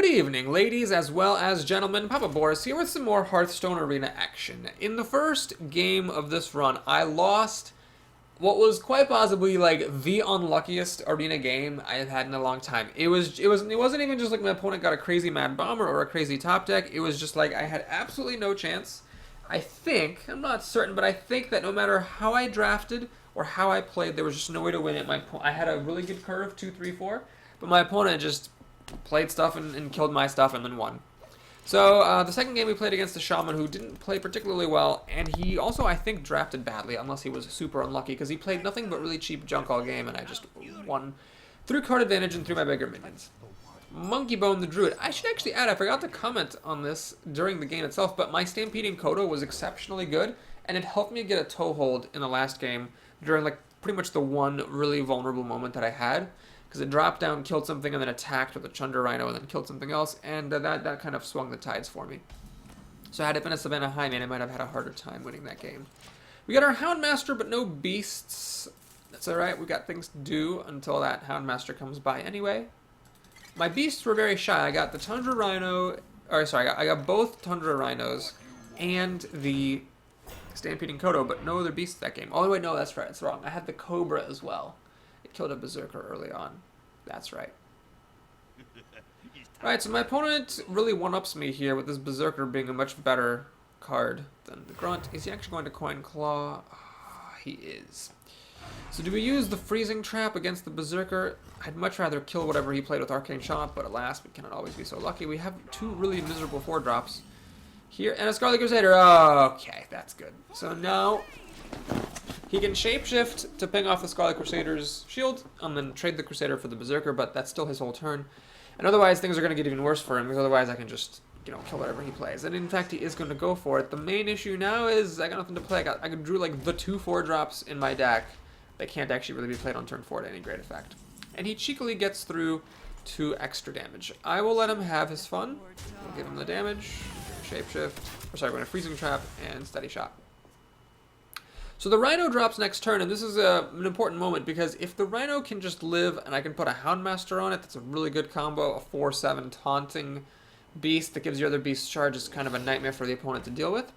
evening, ladies as well as gentlemen. Papa Boris here with some more Hearthstone Arena action. In the first game of this run, I lost what was quite possibly like the unluckiest arena game I have had in a long time. It wasn't even just like my opponent got a crazy Mad Bomber or a crazy top deck. It was just like I had absolutely no chance. I think, I'm not certain, but I think that no matter how I drafted or how I played, there was just no way to win it. I had a really good curve, 2, 3, 4, but my opponent just played stuff and killed my stuff and then won. So the second game we played against the Shaman, who didn't play particularly well, and he also, I think, drafted badly, unless he was super unlucky, because he played nothing but really cheap junk all game, and I just won through card advantage and through my bigger minions. Monkey Bone the Druid. I should actually add, I forgot to comment on this during the game itself, but my Stampeding Kodo was exceptionally good, and it helped me get a toehold in the last game during like pretty much the one really vulnerable moment that I had. Because it dropped down, killed something, and then attacked with a Chunder Rhino, and then killed something else, and that kind of swung the tides for me. So had it been a Savannah Highman, I might have had a harder time winning that game. We got our Houndmaster, but no beasts. That's alright, we got things to do until that Houndmaster comes by anyway. My beasts were very shy. I got the Tundra Rhino, or sorry, I got both Tundra Rhinos and the Stampeding Kodo, but no other beasts that game. Oh wait, no, that's right, it's wrong. I had the Cobra as well. It killed a Berserker early on. That's right. Alright, so my opponent really one-ups me here with this Berserker being a much better card than the Grunt. Is he actually going to Coin Claw? Oh, he is. So do we use the Freezing Trap against the Berserker? I'd much rather kill whatever he played with Arcane Shot, but alas, we cannot always be so lucky. We have two really miserable 4-drops here, and a Scarlet Crusader. Okay, that's good. So now he can shapeshift to ping off the Scarlet Crusader's shield, and then trade the Crusader for the Berserker, but that's still his whole turn. And otherwise, things are going to get even worse for him, because otherwise I can just, you know, kill whatever he plays. And in fact, he is going to go for it. The main issue now is I got nothing to play. I drew like the 2 4-drops in my deck that can't actually really be played on turn 4 to any great effect. And he cheekily gets through 2 extra damage. I will let him have his fun. I'll give him the damage, shapeshift, or sorry, we're going to Freezing Trap and Steady Shot. So the Rhino drops next turn, and this is an important moment, because if the Rhino can just live and I can put a Houndmaster on it, that's a really good combo. A 4/7 taunting beast that gives your other beast charge is kind of a nightmare for the opponent to deal with.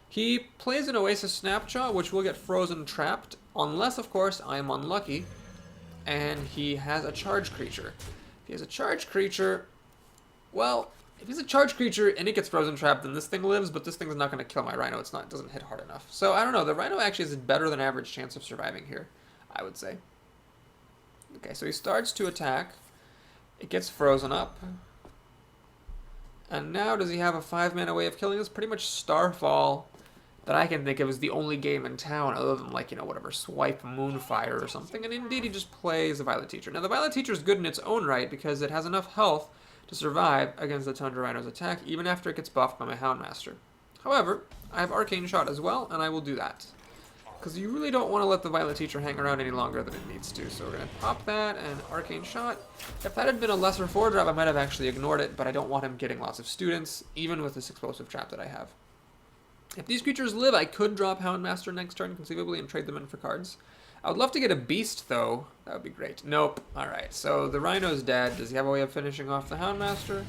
He plays an Oasis Snapjaw, which will get frozen trapped, unless, of course, I am unlucky, and he has a charge creature. If he has a charge creature, well, if he's a charge creature and it gets frozen trapped, then this thing lives, but this thing's not going to kill my Rhino. It doesn't hit hard enough. So I don't know. The Rhino actually has a better than average chance of surviving here, I would say. Okay, so he starts to attack. It gets frozen up. And now does he have a 5-mana way of killing us? Pretty much Starfall that I can think of as the only game in town other than, like, you know, whatever, Swipe Moonfire or something. And indeed, he just plays a Violet Teacher. Now, the Violet Teacher is good in its own right because it has enough health to survive against the Tundra Rhino's attack, even after it gets buffed by my Houndmaster. However, I have Arcane Shot as well, and I will do that. Because you really don't want to let the Violet Teacher hang around any longer than it needs to. So we're going to pop that and Arcane Shot. If that had been a lesser 4-drop, I might have actually ignored it, but I don't want him getting lots of students, even with this Explosive Trap that I have. If these creatures live, I could drop Houndmaster next turn, conceivably, and trade them in for cards. I would love to get a beast, though. That would be great. Nope. Alright, so the Rhino's dead. Does he have a way of finishing off the Houndmaster?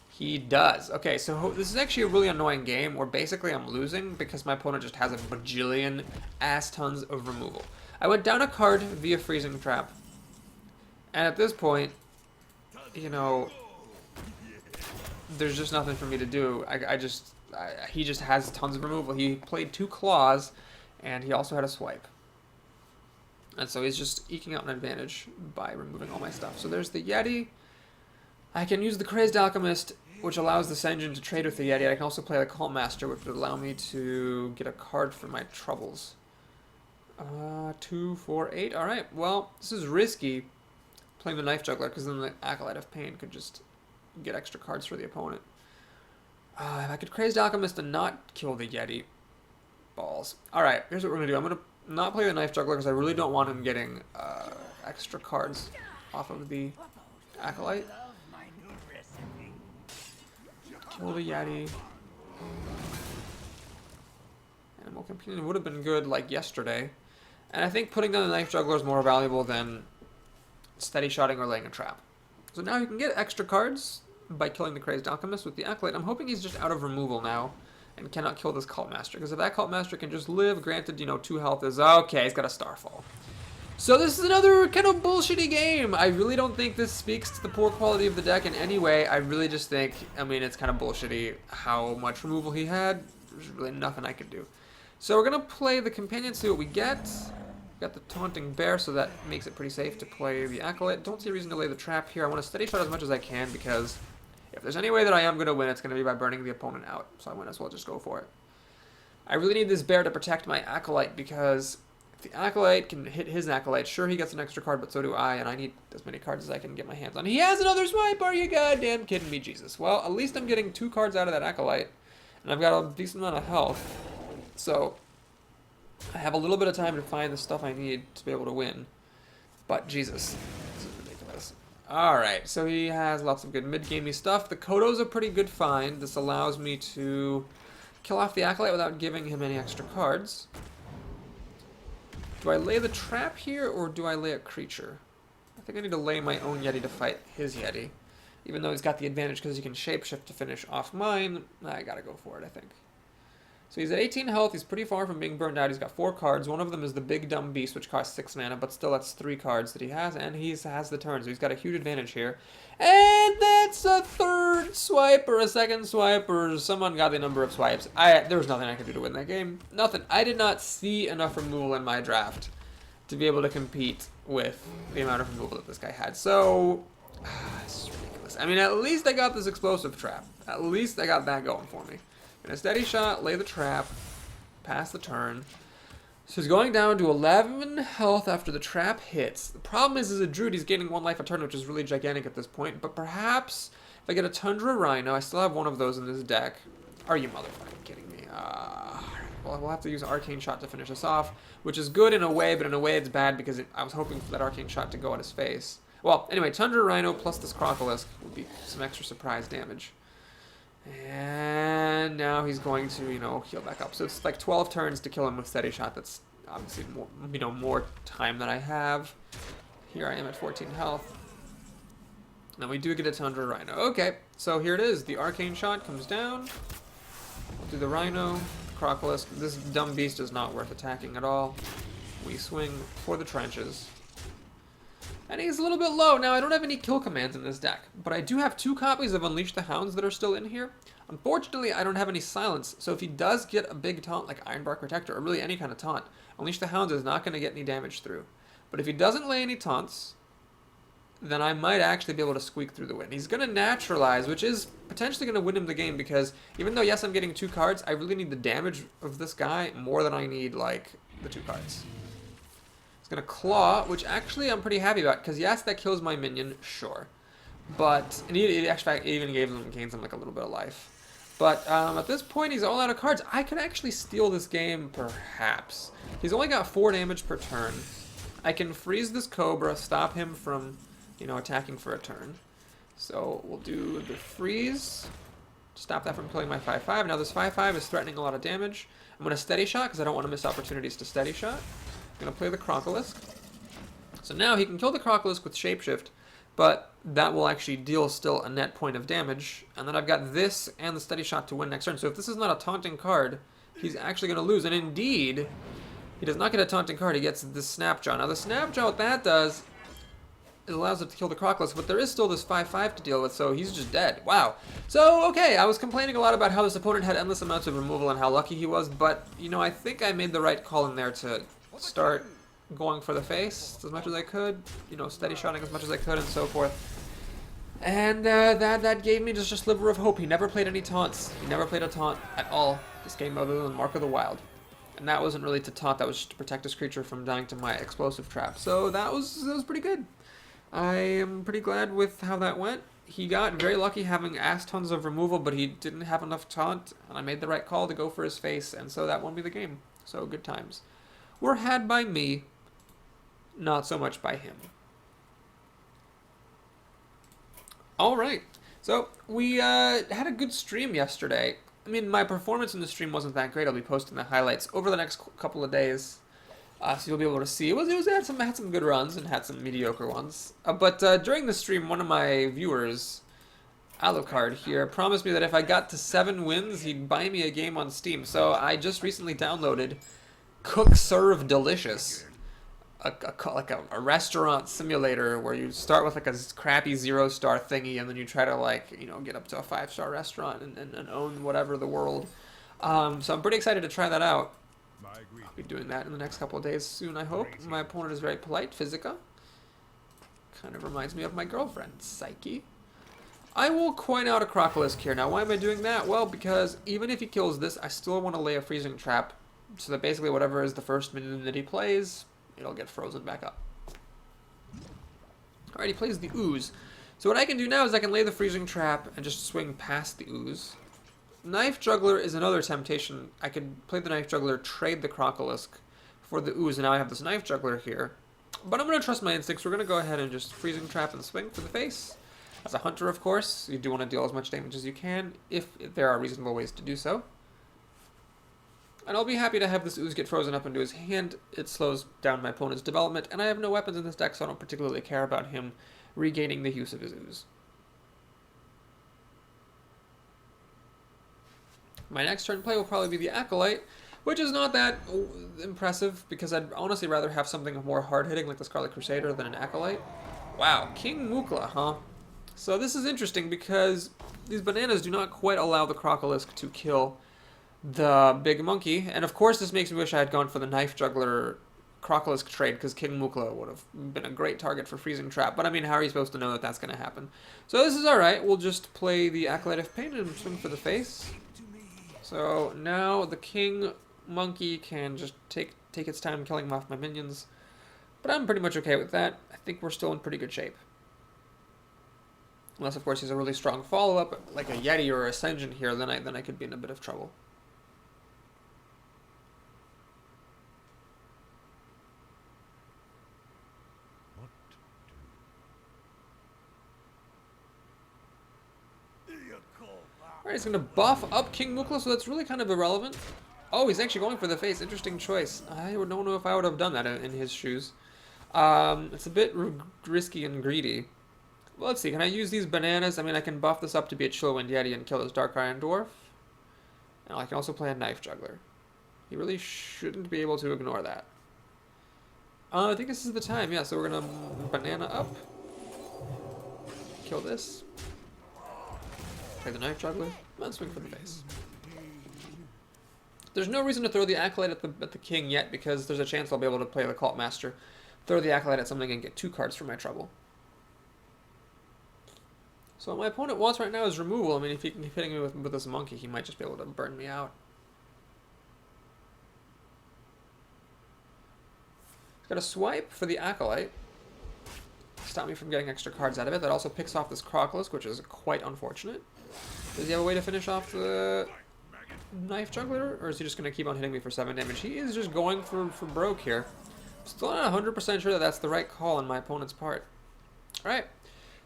He does. Okay, so this is actually a really annoying game where basically I'm losing because my opponent just has a bajillion ass tons of removal. I went down a card via Freezing Trap. And at this point, you know, there's just nothing for me to do. He just has tons of removal. He played 2 Claws, and he also had a Swipe. And so he's just eking out an advantage by removing all my stuff. So there's the Yeti. I can use the Crazed Alchemist, which allows the Senjin to trade with the Yeti. I can also play the Cult Master, which would allow me to get a card for my troubles. 2, 4, 8. Alright, well, this is risky, playing the Knife Juggler, because then the Acolyte of Pain could just get extra cards for the opponent. If I could Crazed Alchemist and not kill the Yeti. Balls. Alright, here's what we're going to do. I'm going to not play the Knife Juggler because I really don't want him getting extra cards off of the Acolyte. Kill the Yeti. Animal Companion would have been good like yesterday. And I think putting down the Knife Juggler is more valuable than Steady Shotting or laying a trap. So now you can get extra cards by killing the Crazed Alchemist with the Acolyte. I'm hoping he's just out of removal now and cannot kill this Cult Master. Because if that Cult Master can just live, granted, 2 health is okay. He's got a Starfall. So this is another kind of bullshitty game. I really don't think this speaks to the poor quality of the deck in any way. I really just think, it's kind of bullshitty how much removal he had. There's really nothing I could do. So we're going to play the Companion, see what we get. Got the Taunting Bear, so that makes it pretty safe to play the Acolyte. Don't see a reason to lay the trap here. I want to steady shot as much as I can because if there's any way that I am going to win, it's going to be by burning the opponent out. So I might as well just go for it. I really need this bear to protect my Acolyte because if the Acolyte can hit his Acolyte, sure, he gets an extra card, but so do I, and I need as many cards as I can get my hands on. He has another swipe! Are you goddamn kidding me, Jesus? Well, at least I'm getting 2 cards out of that Acolyte, and I've got a decent amount of health. So I have a little bit of time to find the stuff I need to be able to win. But Jesus, this is ridiculous. Alright, so he has lots of good mid-gamey stuff. The Kodo's a pretty good find. This allows me to kill off the Acolyte without giving him any extra cards. Do I lay the trap here, or do I lay a creature? I think I need to lay my own Yeti to fight his Yeti. Even though he's got the advantage because he can shapeshift to finish off mine, I gotta go for it, I think. So he's at 18 health, he's pretty far from being burned out, he's got 4 cards. One of them is the Big Dumb Beast, which costs 6 mana, but still that's 3 cards that he has, and he has the turn, so he's got a huge advantage here. And that's a 3rd swipe, or a 2nd swipe, or some ungodly number of swipes. There was nothing I could do to win that game. Nothing. I did not see enough removal in my draft to be able to compete with the amount of removal that this guy had. So, it's ridiculous. At least I got this explosive trap. At least I got that going for me. Gonna steady shot, lay the trap, pass the turn. So he's going down to 11 health after the trap hits. The problem is, as a Druid, he's gaining 1 life a turn, which is really gigantic at this point. But perhaps if I get a Tundra Rhino, I still have one of those in this deck. Are you motherfucking kidding me? Well, we'll have to use Arcane Shot to finish us off, which is good in a way, but in a way it's bad because I was hoping for that Arcane Shot to go at his face. Well, anyway, Tundra Rhino plus this Crocolisk would be some extra surprise damage. And now he's going to, heal back up. So it's like 12 turns to kill him with steady shot. That's obviously more, more time than I have. Here I am at 14 health. Now we do get a Tundra Rhino. Okay, so here it is. The Arcane Shot comes down. We'll do the Rhino, the Crocolisk. This dumb beast is not worth attacking at all. We swing for the trenches. And he's a little bit low. Now, I don't have any kill commands in this deck, but I do have 2 copies of Unleash the Hounds that are still in here. Unfortunately, I don't have any silence, so if he does get a big taunt like Ironbark Protector, or really any kind of taunt, Unleash the Hounds is not going to get any damage through. But if he doesn't lay any taunts, then I might actually be able to squeak through the win. He's going to naturalize, which is potentially going to win him the game, because even though, yes, I'm getting 2 cards, I really need the damage of this guy more than I need, like, the 2 cards. Gonna claw, which actually I'm pretty happy about, because yes, that kills my minion, sure, but and it actually even gains him like a little bit of life. But at this point, he's all out of cards. I could actually steal this game, perhaps. He's only got 4 damage per turn. I can freeze this Cobra, stop him from, attacking for a turn. So we'll do the freeze, stop that from killing my 5/5. Now this 5/5 is threatening a lot of damage. I'm gonna steady shot because I don't want to miss opportunities to steady shot. Gonna play the Crocolisk. So now he can kill the Crocolisk with Shapeshift, but that will actually deal still a net point of damage. And then I've got this and the steady shot to win next turn. So if this is not a taunting card, he's actually gonna lose. And indeed, he does not get a taunting card, he gets the Snapjaw. Now the Snapjaw, what that does, it allows it to kill the Crocolisk, but there is still this 5/5 to deal with, so he's just dead. Wow. So, okay, I was complaining a lot about how this opponent had endless amounts of removal and how lucky he was, but, I think I made the right call in there to start going for the face as much as I could, steady shotting as much as I could and so forth. And that gave me just a sliver of hope. He never played any taunts. He never played a taunt at all this game other than Mark of the Wild. And that wasn't really to taunt, that was just to protect his creature from dying to my explosive trap. So that was pretty good. I am pretty glad with how that went. He got very lucky having ass tons of removal, but he didn't have enough taunt, and I made the right call to go for his face, and so that won me the game. So good times. Were had by me, not so much by him. Alright, so we had a good stream yesterday. My performance in the stream wasn't that great. I'll be posting the highlights over the next couple of days, so you'll be able to see. It had some good runs and had some mediocre ones. But during the stream, one of my viewers Alucard here promised me that if I got to 7 wins, he'd buy me a game on Steam. So I just recently downloaded Cook Serve Delicious, like a restaurant simulator where you start with like a crappy 0-star thingy, and then you try to like get up to a 5-star restaurant and own whatever the world. So I'm pretty excited to try that out. I'll be doing that in the next couple of days soon, I hope. My opponent is very polite, Physica. Kind of reminds me of my girlfriend, Psyche. I will coin out a Crocolisk here. Now, why am I doing that? Well, because even if he kills this, I still want to lay a freezing trap, so that basically whatever is the first minion that he plays, it'll get frozen back up. Alright, he plays the Ooze. So what I can do now is I can lay the freezing trap and just swing past the Ooze. Knife Juggler is another temptation. I could play the Knife Juggler, trade the Crocolisk for the Ooze, and now I have this Knife Juggler here. But I'm going to trust my instincts. We're going to go ahead and just freezing trap and swing for the face. As a hunter, of course, you do want to deal as much damage as you can, if there are reasonable ways to do so. And I'll be happy to have this Ooze get frozen up into his hand. It slows down my opponent's development, and I have no weapons in this deck, so I don't particularly care about him regaining the use of his Ooze. My next turn play will probably be the Acolyte, which is not that impressive, because I'd honestly rather have something more hard-hitting like the Scarlet Crusader than an Acolyte. Wow, King Mukla, huh? So this is interesting because these bananas do not quite allow the Crocolisk to kill the big monkey. And of course this makes me wish I had gone for the Knife Juggler Crocolisk trade, because King Mukla would have been a great target for freezing trap. But I mean, how are you supposed to know that that's going to happen? So this is alright. We'll just play the Acolyte of Pain and swing for the face. So now the King Monkey can just take its time killing off my minions. But I'm pretty much okay with that. I think we're still in pretty good shape. Unless, of course, he's a really strong follow-up, like a Yeti or a Ascension here, then I could be in a bit of trouble. Alright, he's going to buff up King Mukla, so that's really kind of irrelevant. Oh, he's actually going for the face. Interesting choice. I don't know if I would have done that in his shoes. It's a bit risky and greedy. Well, let's see. Can I use these bananas? I mean, I can buff this up to be a Chillwind Yeti and kill this Dark Iron Dwarf. And I can also play a Knife Juggler. He really shouldn't be able to ignore that. I think this is the time. Yeah, so we're going to banana up. Kill this. Play the Knife Juggler. And swing for the face. There's no reason to throw the Acolyte at the king yet, because there's a chance I'll be able to play the Cult Master. Throw the Acolyte at something and get 2 cards for my trouble. So what my opponent wants right now is removal. I mean, if he can keep hitting me with this monkey, he might just be able to burn me out. He's got a swipe for the Acolyte. Stop me from getting extra cards out of it. That also picks off this Crocolisk, which is quite unfortunate. Does he have a way to finish off the Knife Juggler? Or is he just going to keep on hitting me for 7 damage? He is just going for broke here. Still not 100% sure that that's the right call on my opponent's part. Alright.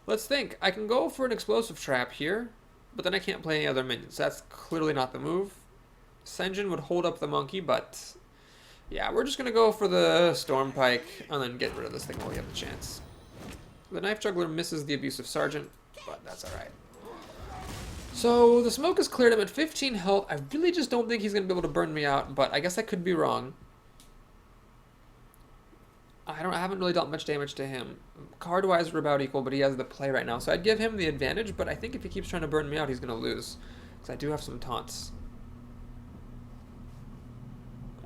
Let's think. I can go for an Explosive Trap here, but then I can't play any other minions. That's clearly not the move. Senjin would hold up the monkey, but yeah, we're just going to go for the Storm Pike and then get rid of this thing while we have the chance. The Knife Juggler misses the Abusive Sergeant, but that's alright. So the smoke is cleared. I'm at 15 health. I really just don't think he's going to be able to burn me out, but I guess I could be wrong. I haven't really dealt much damage to him. Card-wise, we're about equal, but he has the play right now. So I'd give him the advantage, but I think if he keeps trying to burn me out, he's going to lose. Because I do have some taunts.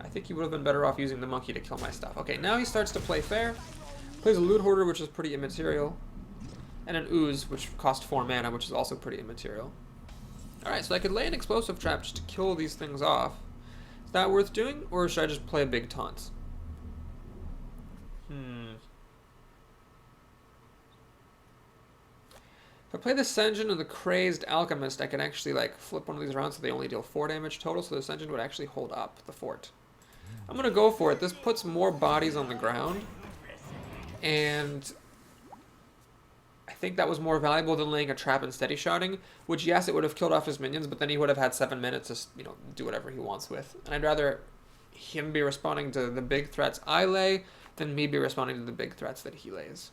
I think he would have been better off using the monkey to kill my stuff. Okay, now he starts to play fair. Plays a Loot Hoarder, which is pretty immaterial. And an Ooze, which cost 4 mana, which is also pretty immaterial. Alright, so I could lay an Explosive Trap just to kill these things off. Is that worth doing, or should I just play a big taunt? If I play the Senjin and the Crazed Alchemist, I can actually like flip one of these around so they only deal 4 damage total, so the Senjin would actually hold up the fort. I'm going to go for it. This puts more bodies on the ground, and I think that was more valuable than laying a trap and steady shotting, which yes, it would have killed off his minions, but then he would have had 7 minutes to, do whatever he wants with. And I'd rather him be responding to the big threats I lay than me be responding to the big threats that he lays.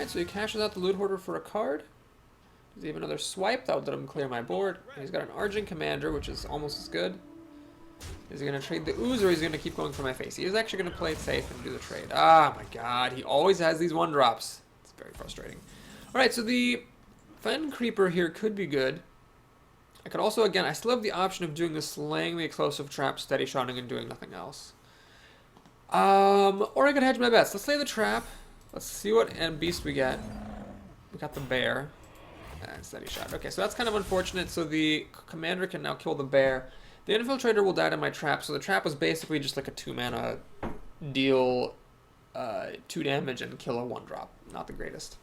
Alright, so he cashes out the Loot Hoarder for a card. Does he have another swipe? That would let him clear my board. And he's got an Argent Commander, which is almost as good. Is he going to trade the Ooze, or is he going to keep going for my face? He is actually going to play it safe and do the trade. Ah, my god. He always has these 1-drops. It's very frustrating. Alright, so the Fen Creeper here could be good. I could also, again, I still have the option of doing the Slaying the Explosive Trap, Steady Shotting, and doing nothing else. Or I could hedge my bets. Let's slay the Trap. Let's see what beast we get. We got the Bear. And Steady Shot. Okay, so that's kind of unfortunate. So the Commander can now kill the Bear. The Infiltrator will die to my Trap. So the Trap was basically just like a 2-mana deal 2 damage and kill a 1-drop. Not the greatest.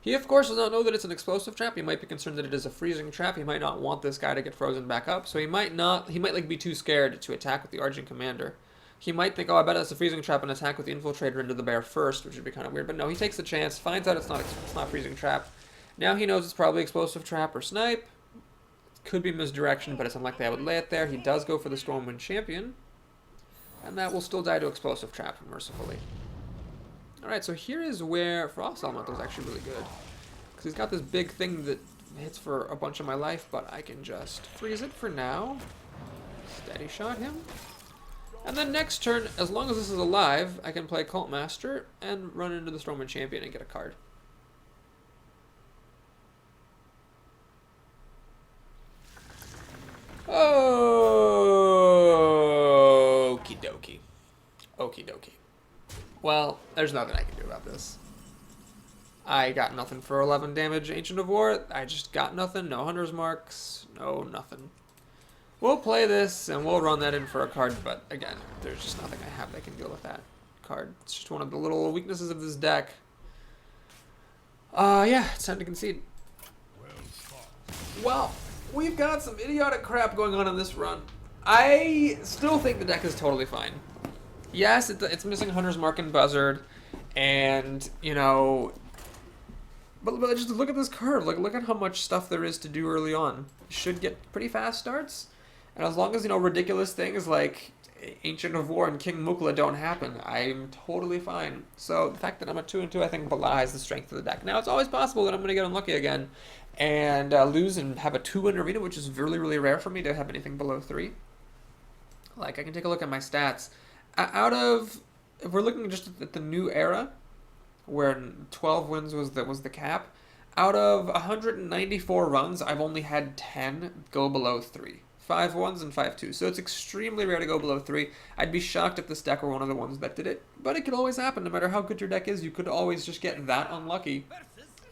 He, of course, does not know that it's an explosive trap. He might be concerned that it is a freezing trap. He might not want this guy to get frozen back up. So he might like be too scared to attack with the Argent Commander. He might think, oh, I bet it's a freezing trap, and attack with the Infiltrator into the Bear first, which would be kind of weird. But no, he takes the chance, finds out it's not freezing trap. Now he knows it's probably explosive trap or snipe. It could be misdirection, but it's unlikely I would lay it there. He does go for the Stormwind Champion. And that will still die to explosive trap, mercifully. Alright, so here is where Frost Elemental is actually really good. Because he's got this big thing that hits for a bunch of my life, but I can just freeze it for now. Steady Shot him. And then next turn, as long as this is alive, I can play Cult Master and run into the Stormwind Champion and get a card. Oh, okie dokie. Okie dokie. Well, there's nothing I can do about this. I got nothing for 11 damage, Ancient of War. I just got nothing. No Hunter's Marks. No nothing. We'll play this, and we'll run that in for a card, but again, there's just nothing I have that can deal with that card. It's just one of the little weaknesses of this deck. Yeah, it's time to concede. Well, we've got some idiotic crap going on in this run. I still think the deck is totally fine. Yes, it's missing Hunter's Mark and Buzzard, and, you know, but just look at this curve. Like, look at how much stuff there is to do early on. Should get pretty fast starts, and as long as, you know, ridiculous things like Ancient of War and King Mukla don't happen, I'm totally fine. So the fact that I'm at 2-2, I think, belies the strength of the deck. Now, it's always possible that I'm going to get unlucky again and lose and have a 2-win arena, which is really, really rare for me to have anything below 3. Like, I can take a look at my stats. Out of, if we're looking just at the new era, where 12 wins was the cap, out of 194 runs, I've only had 10 go below 3. 5 1s and 5 2s. So it's extremely rare to go below 3. I'd be shocked if this deck were one of the ones that did it. But it could always happen. No matter how good your deck is, you could always just get that unlucky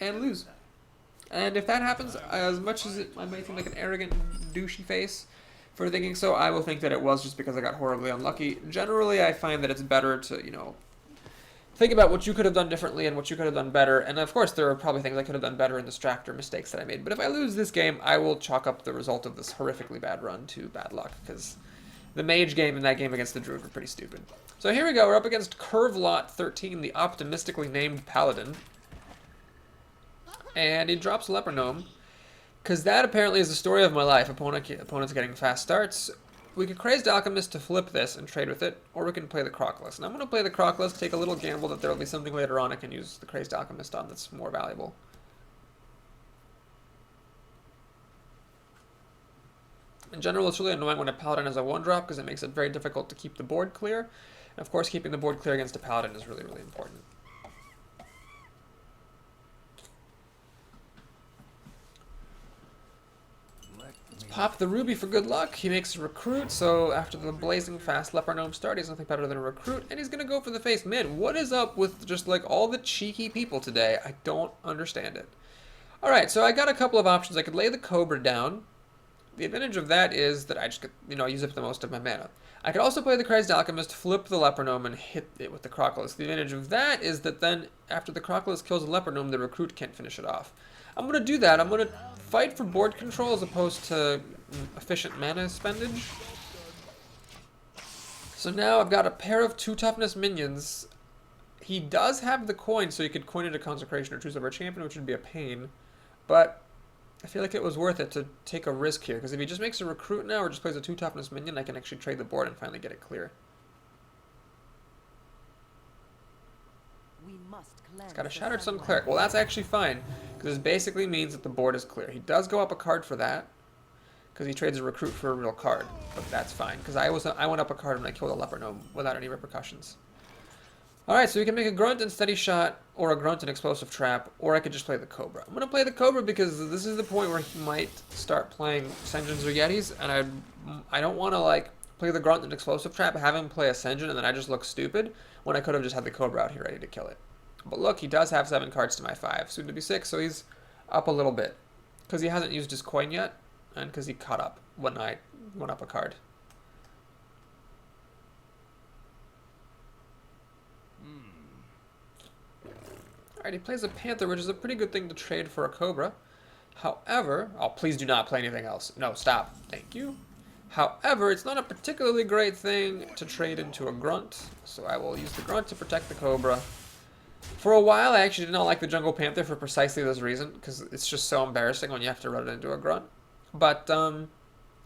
and lose. And if that happens, as much as I might seem like an arrogant, douchey face for thinking so, I will think that it was just because I got horribly unlucky. Generally, I find that it's better to, you know, think about what you could have done differently and what you could have done better. And of course, there are probably things I could have done better in this draft or mistakes that I made. But if I lose this game, I will chalk up the result of this horrifically bad run to bad luck, because the Mage game and that game against the Druid were pretty stupid. So here we go. We're up against Curve Lot 13, the optimistically named Paladin. And he drops Leper Gnome, because that apparently is the story of my life. Opponents getting fast starts. We could Crazed Alchemist to flip this and trade with it, or we can play the Croclist. And I'm going to play the Croclist, take a little gamble that there will be something later on I can use the Crazed Alchemist on that's more valuable. In general, it's really annoying when a Paladin has a 1-drop, because it makes it very difficult to keep the board clear. And of course, keeping the board clear against a Paladin is really, really important. Pop the Ruby for good luck. He makes a Recruit, so after the blazing fast Leper Gnome start, he's nothing better than a Recruit, and he's going to go for the face. Man, what is up with just like all the cheeky people today? I don't understand it. Alright, so I got a couple of options. I could lay the Cobra down. The advantage of that is that I just get, you know, use up the most of my mana. I could also play the Crazed Alchemist, flip the Leper Gnome, and hit it with the Croclist. The advantage of that is that then, after the Croclist kills the Leper Gnome, the Recruit can't finish it off. I'm going to do that. I'm going to fight for board control as opposed to efficient mana spendage. So now I've got a pair of 2 toughness minions. He does have the coin, so you could coin into Consecration or choose over a champion, which would be a pain. But I feel like it was worth it to take a risk here, because if he just makes a Recruit now or just plays a 2 toughness minion, I can actually trade the board and finally get it clear. He's got a Shattered Sun Cleric. Well, that's actually fine, because this basically means that the board is clear. He does go up a card for that, because he trades a Recruit for a real card, but that's fine, because I went up a card when I killed a Leper Gnome without any repercussions. Alright, so we can make a Grunt and Steady Shot, or a Grunt and Explosive Trap, or I could just play the Cobra. I'm going to play the Cobra because this is the point where he might start playing Ascensions or Yetis, and I don't want to, like, play the Grunt and Explosive Trap, have him play Ascension, and then I just look stupid, when I could have just had the Cobra out here ready to kill it. But look, he does have 7 cards to my 5, soon to be 6, so he's up a little bit. Because he hasn't used his coin yet, and because he caught up when I went up a card. Alright, he plays a Panther, which is a pretty good thing to trade for a Cobra. However, oh, please do not play anything else. No, stop. Thank you. However, it's not a particularly great thing to trade into a Grunt, so I will use the Grunt to protect the Cobra. For a while, I actually did not like the Jungle Panther for precisely this reason, because it's just so embarrassing when you have to run it into a Grunt. But,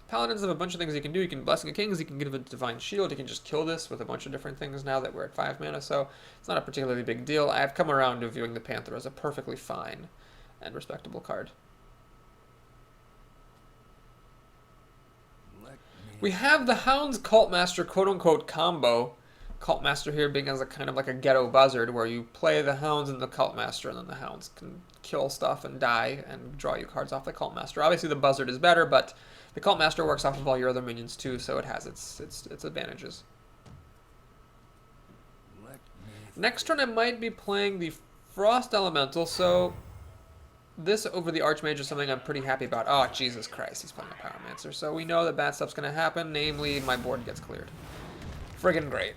Paladins have a bunch of things he can do. He can Blessing of Kings, he can give a Divine Shield, he can just kill this with a bunch of different things now that we're at 5 mana, so it's not a particularly big deal. I've come around to viewing the Panther as a perfectly fine and respectable card. We have the Hound's Cultmaster quote-unquote combo. Cultmaster here being as a kind of like a ghetto buzzard, where you play the Hounds and the Cultmaster, and then the Hounds can kill stuff and die and draw you cards off the Cultmaster. Obviously the buzzard is better, but the Cultmaster works off of all your other minions too, so it has its advantages. Next turn I might be playing the Frost Elemental, so this over the Archmage is something I'm pretty happy about. Oh, Jesus Christ, he's playing a Pyromancer, so we know that bad stuff's going to happen, namely my board gets cleared. Friggin' great.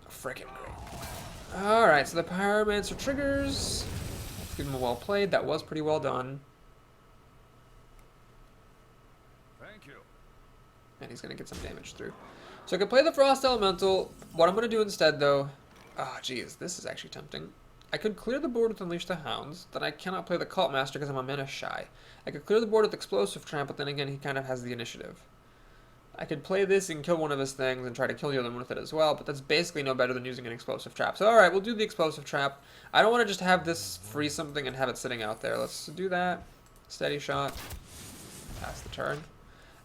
Friggin' great. Alright, so the Pyromancer triggers. Let's give him a well played. That was pretty well done. Thank you. And he's going to get some damage through. So I can play the Frost Elemental. What I'm going to do instead, though... Oh, geez, this is actually tempting. I could clear the board with Unleash the Hounds. Then I cannot play the Cultmaster because I'm a mana shy. I could clear the board with Explosive Trap, but then again, he kind of has the initiative. I could play this and kill one of his things and try to kill the other one with it as well, but that's basically no better than using an Explosive Trap. So alright, we'll do the Explosive Trap. I don't want to just have this free something and have it sitting out there. Let's do that. Steady Shot. Pass the turn.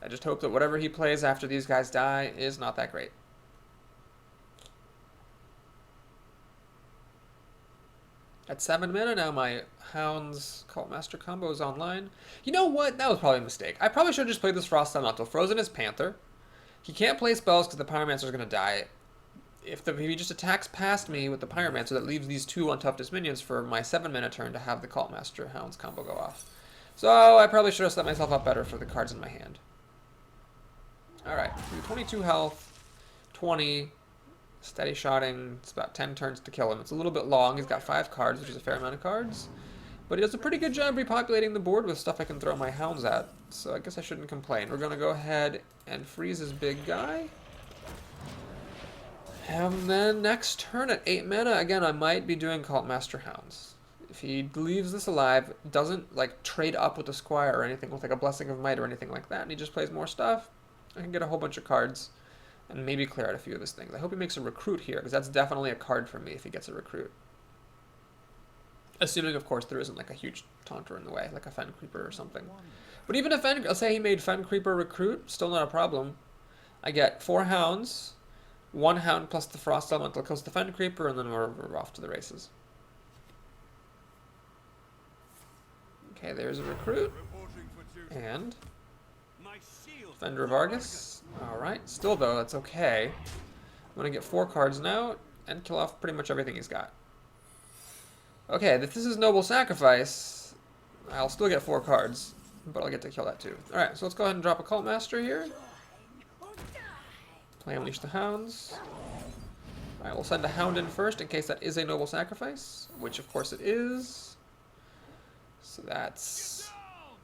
I just hope that whatever he plays after these guys die is not that great. At 7 mana now, my Hounds Cultmaster combo is online. You know what? That was probably a mistake. I probably should have just played this Frost Elemental. Frozen is Panther. He can't play spells because the Pyromancer is going to die. If he just attacks past me with the Pyromancer, that leaves these 2 untoughedest minions for my 7 mana turn to have the Cultmaster Hounds combo go off. So I probably should have set myself up better for the cards in my hand. Alright, 22 health, 20... Steady Shotting, it's about 10 turns to kill him. It's a little bit long. He's got 5 cards, which is a fair amount of cards. But he does a pretty good job repopulating the board with stuff I can throw my Hounds at. So I guess I shouldn't complain. We're going to go ahead and freeze his big guy. And then next turn at 8 mana, again, I might be doing Cultmaster Hounds. If he leaves this alive, doesn't like trade up with the Squire or anything with like a Blessing of Might or anything like that, and he just plays more stuff, I can get a whole bunch of cards. And maybe clear out a few of his things. I hope he makes a Recruit here, because that's definitely a card for me if he gets a Recruit. Assuming, of course, there isn't like a huge Taunter in the way, like a Fen Creeper or something. But even if let's say he made Fen Creeper Recruit, still not a problem. I get 4 Hounds, 1 Hound plus the Frost Elemental kills the Fen Creeper, and then we're off to the races. Okay, there's a Recruit. And... Fender of Argus. Alright, still though, that's okay. I'm going to get 4 cards now and kill off pretty much everything he's got. Okay, if this is Noble Sacrifice, I'll still get 4 cards, but I'll get to kill that too. Alright, so let's go ahead and drop a Cultmaster here. Play Unleash the Hounds. Alright, we'll send a Hound in first in case that is a Noble Sacrifice, which of course it is. So that's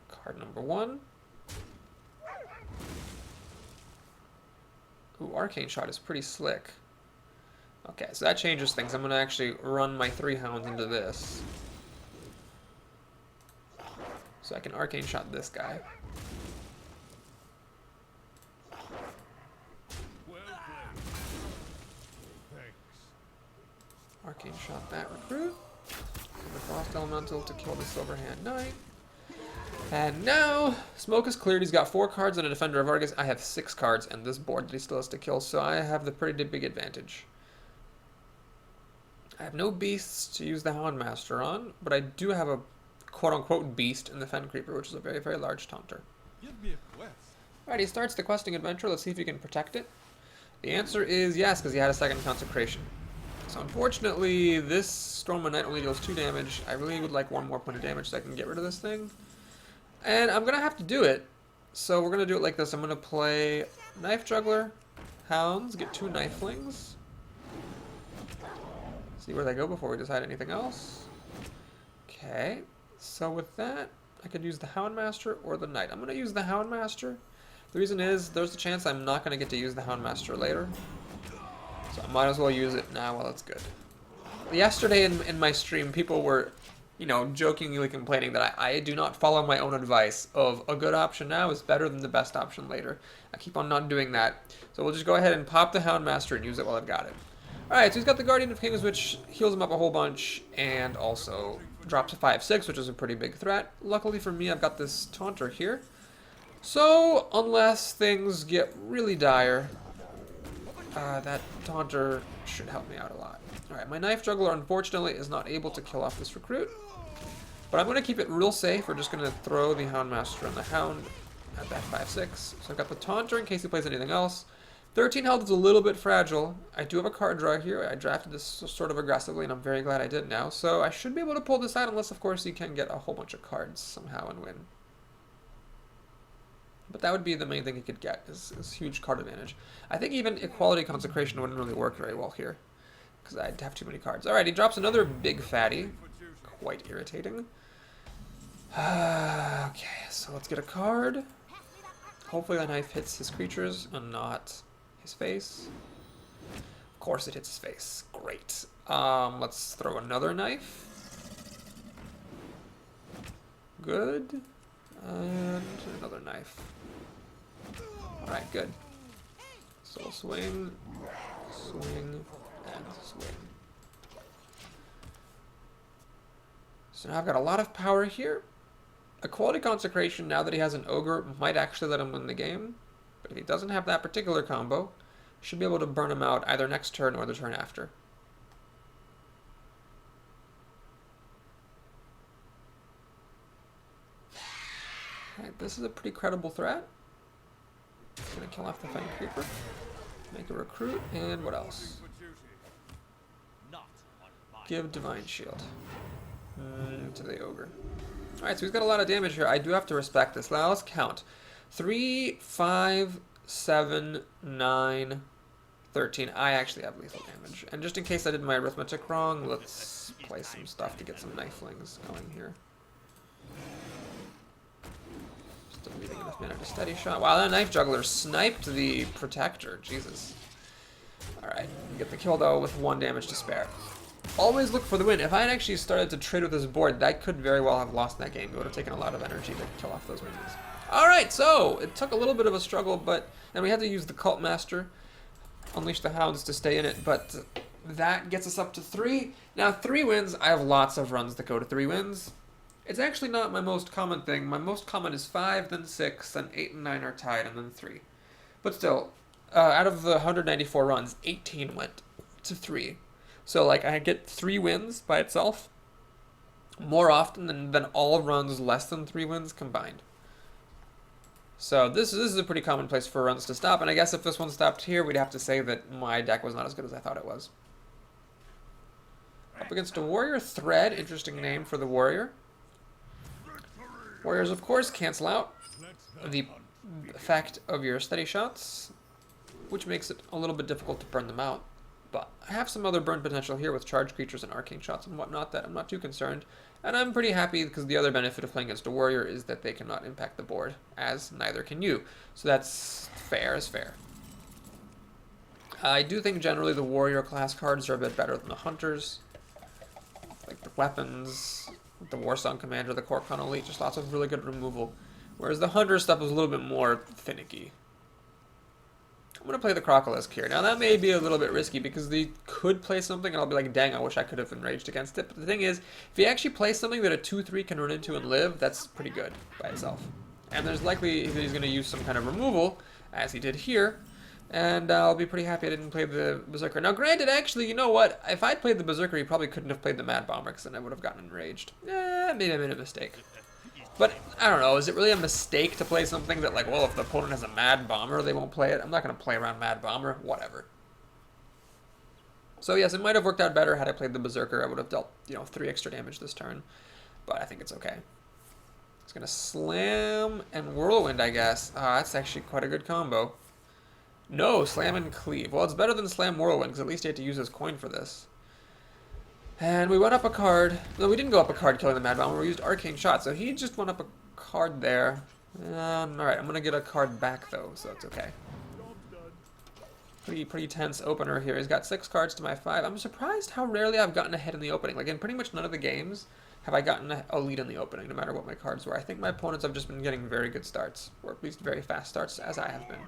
card number 1. Ooh, Arcane Shot is pretty slick. Okay, so that changes things. I'm going to actually run my 3 Hounds into this. So I can Arcane Shot this guy. Arcane One-shot that recruit. And the Frost Elemental to kill the Silverhand Knight. And now, smoke is cleared. He's got 4 cards and a Defender of Argus. I have 6 cards and this board that he still has to kill, so I have the pretty big advantage. I have no beasts to use the Houndmaster on, but I do have a quote-unquote beast in the Fen Creeper, which is a very, very large taunter. Give me a quest. Alright, he starts the questing adventure. Let's see if he can protect it. The answer is yes, because he had a second consecration. So unfortunately, this Stormwind Knight only deals 2 damage. I really would like 1 more point of damage so I can get rid of this thing. And I'm going to have to do it. So we're going to do it like this. I'm going to play Knife Juggler, Hounds, get 2 Knifelings. See where they go before we decide anything else. Okay, so with that, I could use the Houndmaster or the Knight. I'm going to use the Houndmaster. The reason is, there's a chance I'm not going to get to use the Houndmaster later. So I might as well use it now while it's good. Yesterday in my stream, people were, you know, jokingly complaining that I do not follow my own advice of a good option now is better than the best option later. I keep on not doing that. So we'll just go ahead and pop the Houndmaster and use it while I've got it. Alright, so he's got the Guardian of Kings, which heals him up a whole bunch, and also drops a 5/6, which is a pretty big threat. Luckily for me, I've got this Taunter here. So, unless things get really dire, that Taunter should help me out a lot. Alright, my Knife Juggler, unfortunately, is not able to kill off this recruit. But I'm going to keep it real safe. We're just going to throw the Houndmaster and the Hound at that 5/6. So I've got the Taunter in case he plays anything else. 13 health is a little bit fragile. I do have a card draw here. I drafted this sort of aggressively, and I'm very glad I did now. So I should be able to pull this out, unless, of course, he can get a whole bunch of cards somehow and win. But that would be the main thing he could get, is huge card advantage. I think even Equality Consecration wouldn't really work very well here, because I'd have too many cards. Alright, he drops another big fatty. Quite irritating. Okay, so let's get a card. Hopefully the knife hits his creatures and not his face. Of course it hits his face. Great. Let's throw another knife. Good. And another knife. Alright, good. So we'll swing, swing, and swing. So now I've got a lot of power here. Equality Consecration, now that he has an Ogre, might actually let him win the game. But if he doesn't have that particular combo, should be able to burn him out either next turn or the turn after. Alright, this is a pretty credible threat. Gonna kill off the Fen Creeper, make a recruit, and what else? Give Divine Shield to the Ogre. Alright, so he's got a lot of damage here. I do have to respect this. Now let's count. 3, 5, 7, 9, 13. I actually have lethal damage. And just in case I did my arithmetic wrong, let's play some stuff to get some Knifelings going here. Still leaving enough mana to steady shot. Wow, that Knife Juggler sniped the Protector. Jesus. Alright, get the kill though with 1 damage to spare. Always look for the win. If I had actually started to trade with this board, that could very well have lost that game. It would have taken a lot of energy to kill off those minions. Alright, so it took a little bit of a struggle, but and we had to use the Cult Master, Unleash the Hounds to stay in it, but that gets us up to 3. Now 3 wins, I have lots of runs that go to 3 wins. It's actually not my most common thing. My most common is 5, then 6, then 8 and 9 are tied, and then 3. But still, out of the 194 runs, 18 went to 3. So, like, I get 3 wins by itself more often than all runs less than 3 wins combined. So this is a pretty common place for runs to stop, and I guess if this one stopped here, we'd have to say that my deck was not as good as I thought it was. Up against a Warrior Thread, interesting name for the Warrior. Warriors, of course, cancel out the effect of your steady shots, which makes it a little bit difficult to burn them out. But I have some other burn potential here with charge creatures and arcane shots and whatnot that I'm not too concerned. And I'm pretty happy because the other benefit of playing against a warrior is that they cannot impact the board, as neither can you. So that's fair as fair. I do think generally the warrior class cards are a bit better than the hunters. Like the weapons, the Warsong Commander, the Korkon Elite, just lots of really good removal. Whereas the hunter stuff is a little bit more finicky. I'm going to play the Crocolisk here. Now, that may be a little bit risky because they could play something and I'll be like, dang, I wish I could have enraged against it. But the thing is, if he actually plays something that a 2-3 can run into and live, that's pretty good by itself. And there's likely that he's going to use some kind of removal, as he did here. And I'll be pretty happy I didn't play the Berserker. Now, granted, actually, you know what? If I'd played the Berserker, he probably couldn't have played the Mad Bomber because then I would have gotten enraged. Maybe I made a mistake. But, I don't know, is it really a mistake to play something that, like, well, if the opponent has a Mad Bomber, they won't play it? I'm not going to play around Mad Bomber. Whatever. So, yes, it might have worked out better had I played the Berserker. I would have dealt, 3 extra damage this turn. But I think it's okay. It's going to Slam and Whirlwind, I guess. That's actually quite a good combo. No, Slam and Cleave. Well, it's better than Slam Whirlwind, because at least he had to use his coin for this. And we went up a card. No, we didn't go up a card killing the Mad Bomber. We used Arcane Shot, so he just went up a card there. Alright, I'm going to get a card back, though, so it's okay. Pretty tense opener here. He's got 6 cards to my 5. I'm surprised how rarely I've gotten ahead in the opening. Like, in pretty much none of the games have I gotten a lead in the opening, no matter what my cards were. I think my opponents have just been getting very good starts, or at least very fast starts, as I have been.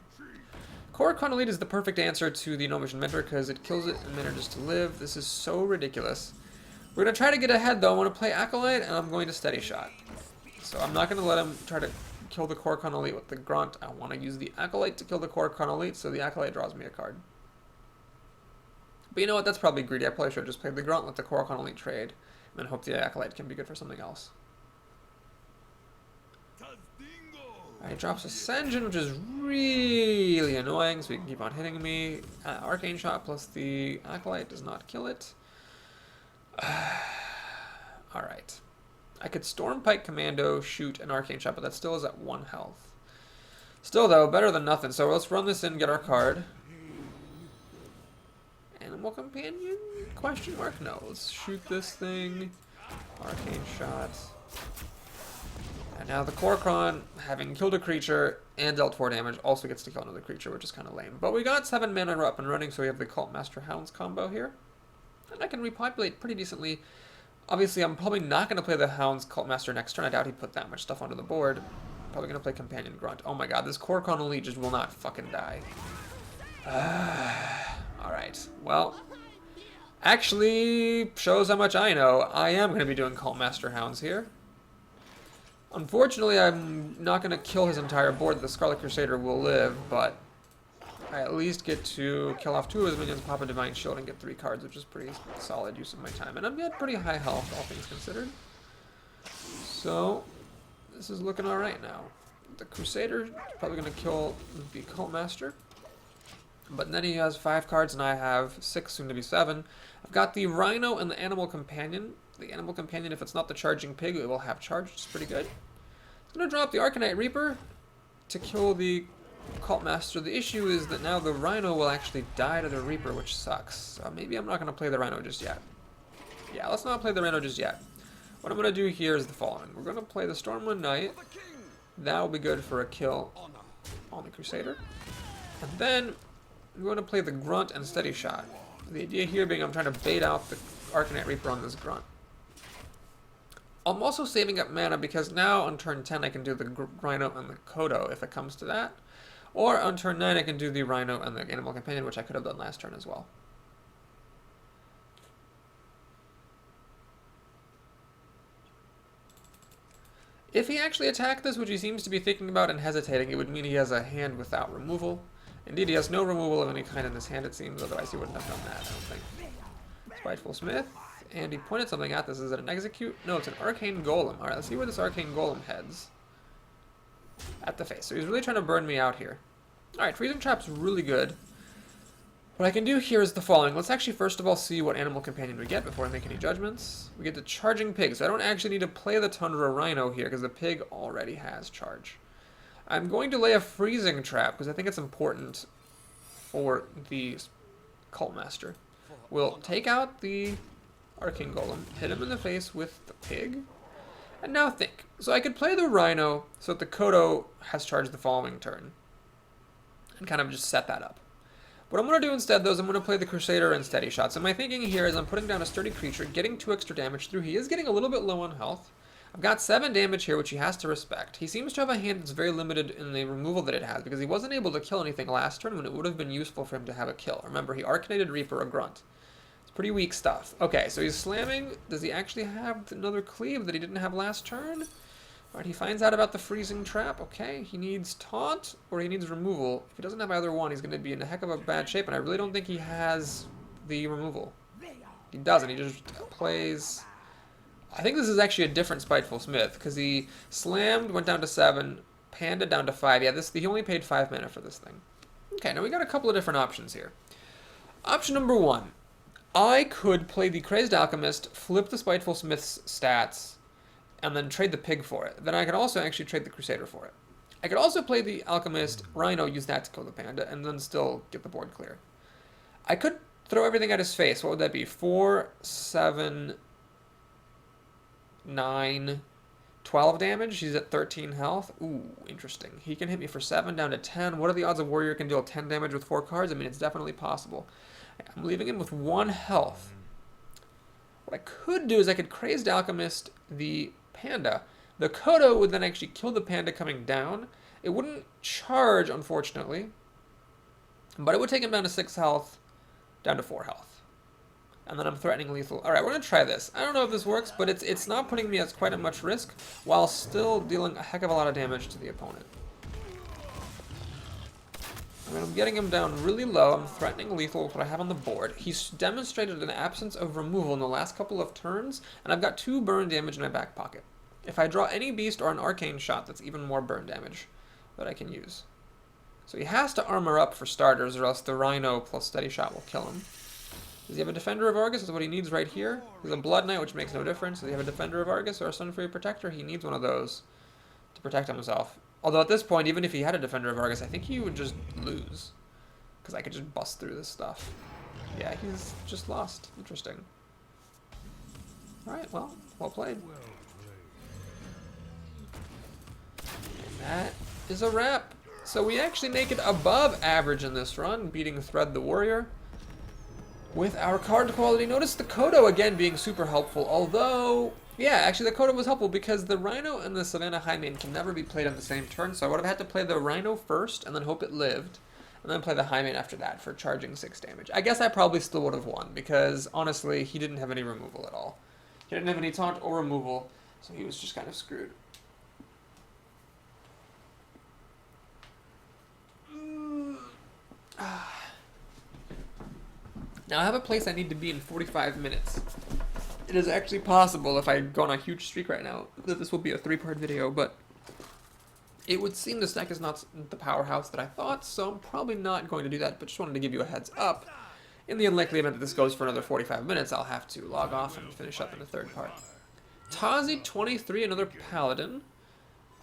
Korokon Elite is the perfect answer to the Gnomish Mentor because it kills it and manages to live. This is so ridiculous. We're going to try to get ahead, though. I want to play Acolyte, and I'm going to Steady Shot. So I'm not going to let him try to kill the Korokon Elite with the Grunt. I want to use the Acolyte to kill the Korokon Elite, so the Acolyte draws me a card. But you know what? That's probably greedy. I probably should have just played the Grunt, let the Korokon Elite trade, and then hope the Acolyte can be good for something else. Alright, drops Ascension, which is really annoying, so he can keep on hitting me. Arcane Shot plus the Acolyte does not kill it. Alright. I could Stormpike Commando, shoot an Arcane Shot, but that still is at 1 health. Still, though, better than nothing. So let's run this in and get our card. Animal Companion? Question mark? No. Let's shoot this thing. Arcane Shot. And now the Korokon, having killed a creature and dealt 4 damage, also gets to kill another creature, which is kind of lame. But we got 7 mana up and running, so we have the Cult Master Hounds combo here. And I can repopulate pretty decently. Obviously, I'm probably not going to play the Hounds Cult Master next turn. I doubt he put that much stuff onto the board. Probably going to play Companion Grunt. Oh my god, this Korokon Elite just will not fucking die. Alright, well, actually shows how much I know. I am going to be doing Cult Master Hounds here. Unfortunately, I'm not going to kill his entire board. The Scarlet Crusader will live, but I at least get to kill off 2 of his minions, pop a Divine Shield, and get 3 cards, which is pretty solid use of my time. And I'm at pretty high health, all things considered. So, this is looking alright now. The Crusader is probably going to kill the Cult Master. But then he has 5 cards, and I have 6, soon to be 7. I've got the Rhino and the Animal Companion. The Animal Companion, if it's not the Charging Pig, it will have Charge, which is pretty good. I'm going to drop the Arcanite Reaper to kill the Cult Master. The issue is that now the Rhino will actually die to the Reaper, which sucks. So maybe I'm not going to play the Rhino just yet. Yeah, let's not play the Rhino just yet. What I'm going to do here is the following. We're going to play the Stormwind Knight. That will be good for a kill on the Crusader. And then I'm going to play the Grunt and Steady Shot. The idea here being I'm trying to bait out the Arcanite Reaper on this Grunt. I'm also saving up mana because now on turn 10 I can do the Rhino and the Kodo if it comes to that. Or on turn 9 I can do the Rhino and the Animal Companion, which I could have done last turn as well. If he actually attacked this, which he seems to be thinking about and hesitating, it would mean he has a hand without removal. Indeed, he has no removal of any kind in this hand, it seems, otherwise he wouldn't have done that, I don't think. Spiteful Smith. And he pointed something at this. Is it an Execute? No, it's an Arcane Golem. Alright, let's see where this Arcane Golem heads. At the face. So he's really trying to burn me out here. Alright, Freezing Trap's really good. What I can do here is the following. Let's actually first of all see what Animal Companion we get before I make any judgments. We get the Charging Pig, so I don't actually need to play the Tundra Rhino here because the Pig already has Charge. I'm going to lay a Freezing Trap because I think it's important for the Cult Master. We'll take out the Arcane Golem, hit him in the face with the Pig, and now think. So I could play the Rhino so that the Kodo has Charge the following turn, and kind of just set that up. What I'm going to do instead, though, is I'm going to play the Crusader and Steady Shots. And my thinking here is I'm putting down a sturdy creature, getting 2 extra damage through. He is getting a little bit low on health. I've got 7 damage here, which he has to respect. He seems to have a hand that's very limited in the removal that it has, because he wasn't able to kill anything last turn when it would have been useful for him to have a kill. Remember, he Arcanated Reaper, a grunt. It's pretty weak stuff. Okay, so he's slamming. Does he actually have another cleave that he didn't have last turn? Alright, he finds out about the freezing trap. Okay, he needs taunt or he needs removal. If he doesn't have either one, he's going to be in a heck of a bad shape, and I really don't think he has the removal. He doesn't. He just plays... I think this is actually a different Spiteful Smith, because he slammed, went down to 7, panda down to 5. Yeah, he only paid 5 mana for this thing. Okay, now we got a couple of different options here. Option number 1. I could play the Crazed Alchemist, flip the Spiteful Smith's stats, and then trade the pig for it. Then I could also actually trade the Crusader for it. I could also play the Alchemist, Rhino, use that to kill the panda, and then still get the board clear. I could throw everything at his face. What would that be? 4, 7... 9, 12 damage. He's at 13 health. Ooh, interesting. He can hit me for 7 down to 10. What are the odds a warrior can deal 10 damage with 4 cards? I mean, it's definitely possible. I'm leaving him with 1 health. What I could do is I could Crazed Alchemist the panda. The Kodo would then actually kill the panda coming down. It wouldn't charge, unfortunately, but it would take him down to 6 health, down to 4 health. And then I'm threatening lethal. Alright, we're going to try this. I don't know if this works, but it's not putting me at quite as much risk, while still dealing a heck of a lot of damage to the opponent. I mean, I'm getting him down really low. I'm threatening lethal with what I have on the board. He's demonstrated an absence of removal in the last couple of turns, and I've got 2 burn damage in my back pocket. If I draw any beast or an arcane shot, that's even more burn damage that I can use. So he has to armor up for starters, or else the Rhino plus Steady Shot will kill him. Does he have a Defender of Argus? That's what he needs right here. He's a Blood Knight, which makes no difference. Does he have a Defender of Argus or a Sunfury Protector? He needs one of those to protect himself. Although at this point, even if he had a Defender of Argus, I think he would just lose. Because I could just bust through this stuff. Yeah, he's just lost. Interesting. Alright, well played. And that is a wrap. So we actually make it above average in this run, beating Thread the Warrior with our card quality. Notice the Kodo again being super helpful, although, yeah, actually the Kodo was helpful because the Rhino and the Savannah Highmane can never be played on the same turn, so I would have had to play the Rhino first and then hope it lived, and then play the Highmane after that for charging 6 damage. I guess I probably still would have won, because honestly, he didn't have any removal at all. He didn't have any taunt or removal, so he was just kind of screwed. Now I have a place I need to be in 45 minutes. It is actually possible, if I go on a huge streak right now, that this will be a 3-part video, but it would seem this deck is not the powerhouse that I thought, so I'm probably not going to do that, but just wanted to give you a heads up. In the unlikely event that this goes for another 45 minutes, I'll have to log off and finish up in the 3rd part. Tazi 23, another Paladin.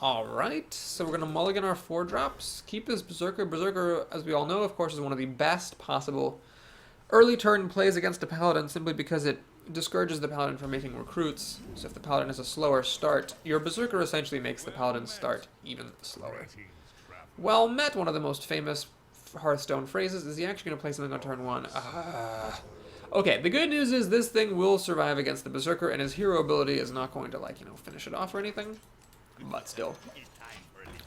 Alright, so we're going to mulligan our 4 drops. Keep this Berserker. Berserker, as we all know, of course, is one of the best possible early turn plays against a Paladin, simply because it discourages the Paladin from making recruits. So if the Paladin has a slower start, your Berserker essentially makes the Paladin's start even slower. Well met, one of the most famous Hearthstone phrases. Is he actually going to play something on turn 1? Okay, the good news is this thing will survive against the Berserker, and his hero ability is not going to, like, finish it off or anything. But still.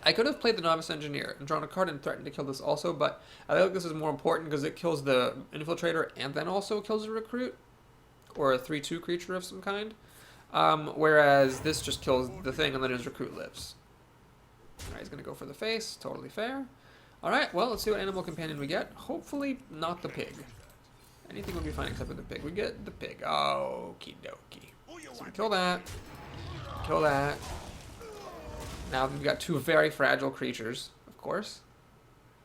I could have played the Novice Engineer and drawn a card and threatened to kill this also, but I think this is more important because it kills the Infiltrator and then also kills a Recruit, or a 3/2 creature of some kind. Whereas this just kills the thing and then his Recruit lives. Alright, he's going to go for the face. Totally fair. Alright, well, let's see what Animal Companion we get. Hopefully not the pig. Anything would be fine except for the pig. We get the pig. Okie dokie. So we kill that. Kill that. Now we've got 2 very fragile creatures, of course.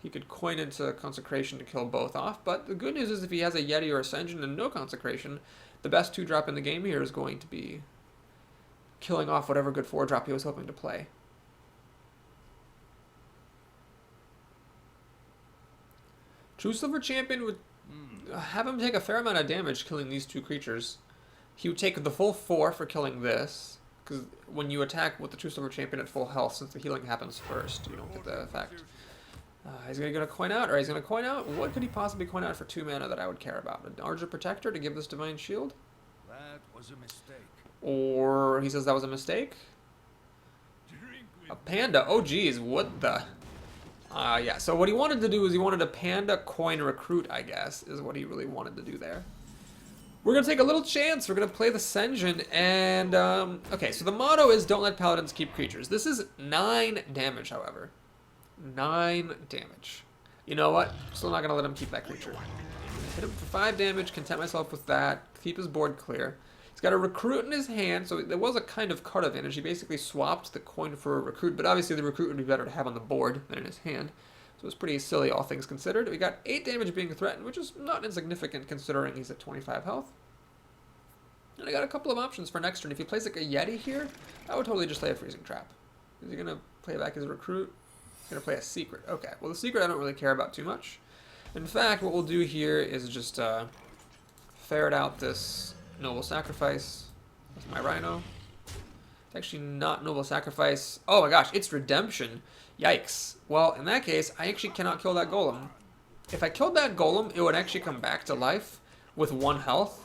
He could coin into Consecration to kill both off, but the good news is if he has a Yeti or Ascension and no Consecration, the best 2-drop in the game here is going to be killing off whatever good 4-drop he was hoping to play. True Silver Champion would have him take a fair amount of damage killing these 2 creatures. He would take the full 4 for killing this, because when you attack with the True Silver Champion at full health, since the healing happens first, you don't get the effect. He's going to coin out, or he's going to coin out. What could he possibly coin out for 2 mana that I would care about? An Archer Protector to give this Divine Shield? That was a mistake. Or he says that was a mistake. Drink A with panda. Oh, geez. What the? Yeah. So what he wanted to do is he wanted a panda coin recruit, I guess, is what he really wanted to do there. We're going to take a little chance. We're going to play the Senjin. And, okay, so the motto is don't let paladins keep creatures. This is 9 damage, however. 9 damage. You know what? Still not going to let him keep that creature. Hit him for 5 damage, content myself with that, keep his board clear. He's got a recruit in his hand, so there was a kind of card advantage. He basically swapped the coin for a recruit, but obviously the recruit would be better to have on the board than in his hand. So it's pretty silly, all things considered. We got 8 damage being threatened, which is not insignificant considering he's at 25 health. And I got a couple of options for next turn. If he plays like a Yeti here, I would totally just play a Freezing Trap. Is he going to play back his recruit? He's going to play a Secret. Okay, well the Secret I don't really care about too much. In fact, what we'll do here is just ferret out this Noble Sacrifice with my Rhino. It's actually not Noble Sacrifice. Oh my gosh, it's Redemption. Yikes. Well, in that case, I actually cannot kill that Golem. If I killed that Golem, it would actually come back to life with 1 health.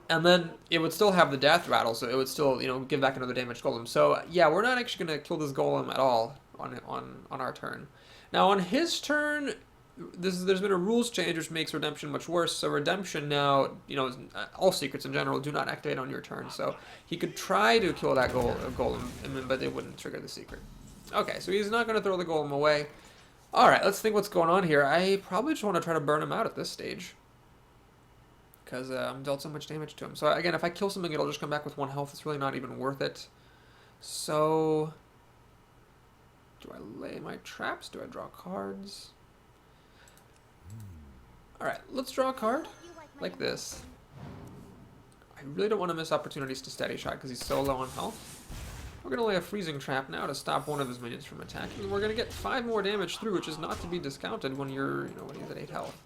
And then it would still have the Death Rattle, so it would still, you know, give back another damaged Golem. So, yeah, we're not actually going to kill this Golem at all on our turn. Now, on his turn, there's been a rules change which makes Redemption much worse. So Redemption now, you know, all secrets in general do not activate on your turn. So he could try to kill that Golem, but it wouldn't trigger the secret. Okay, so he's not going to throw the Golem away. Alright, let's think what's going on here. I probably just want to try to burn him out at this stage. Because I'm dealt so much damage to him. So again, if I kill something, it'll just come back with 1 health. It's really not even worth it. So, do I lay my traps? Do I draw cards? Alright, let's draw a card. Like this. I really don't want to miss opportunities to steady shot because he's so low on health. We're going to lay a freezing trap now to stop one of his minions from attacking. And we're going to get 5 more damage through, which is not to be discounted when you're, you know, when he's at 8 health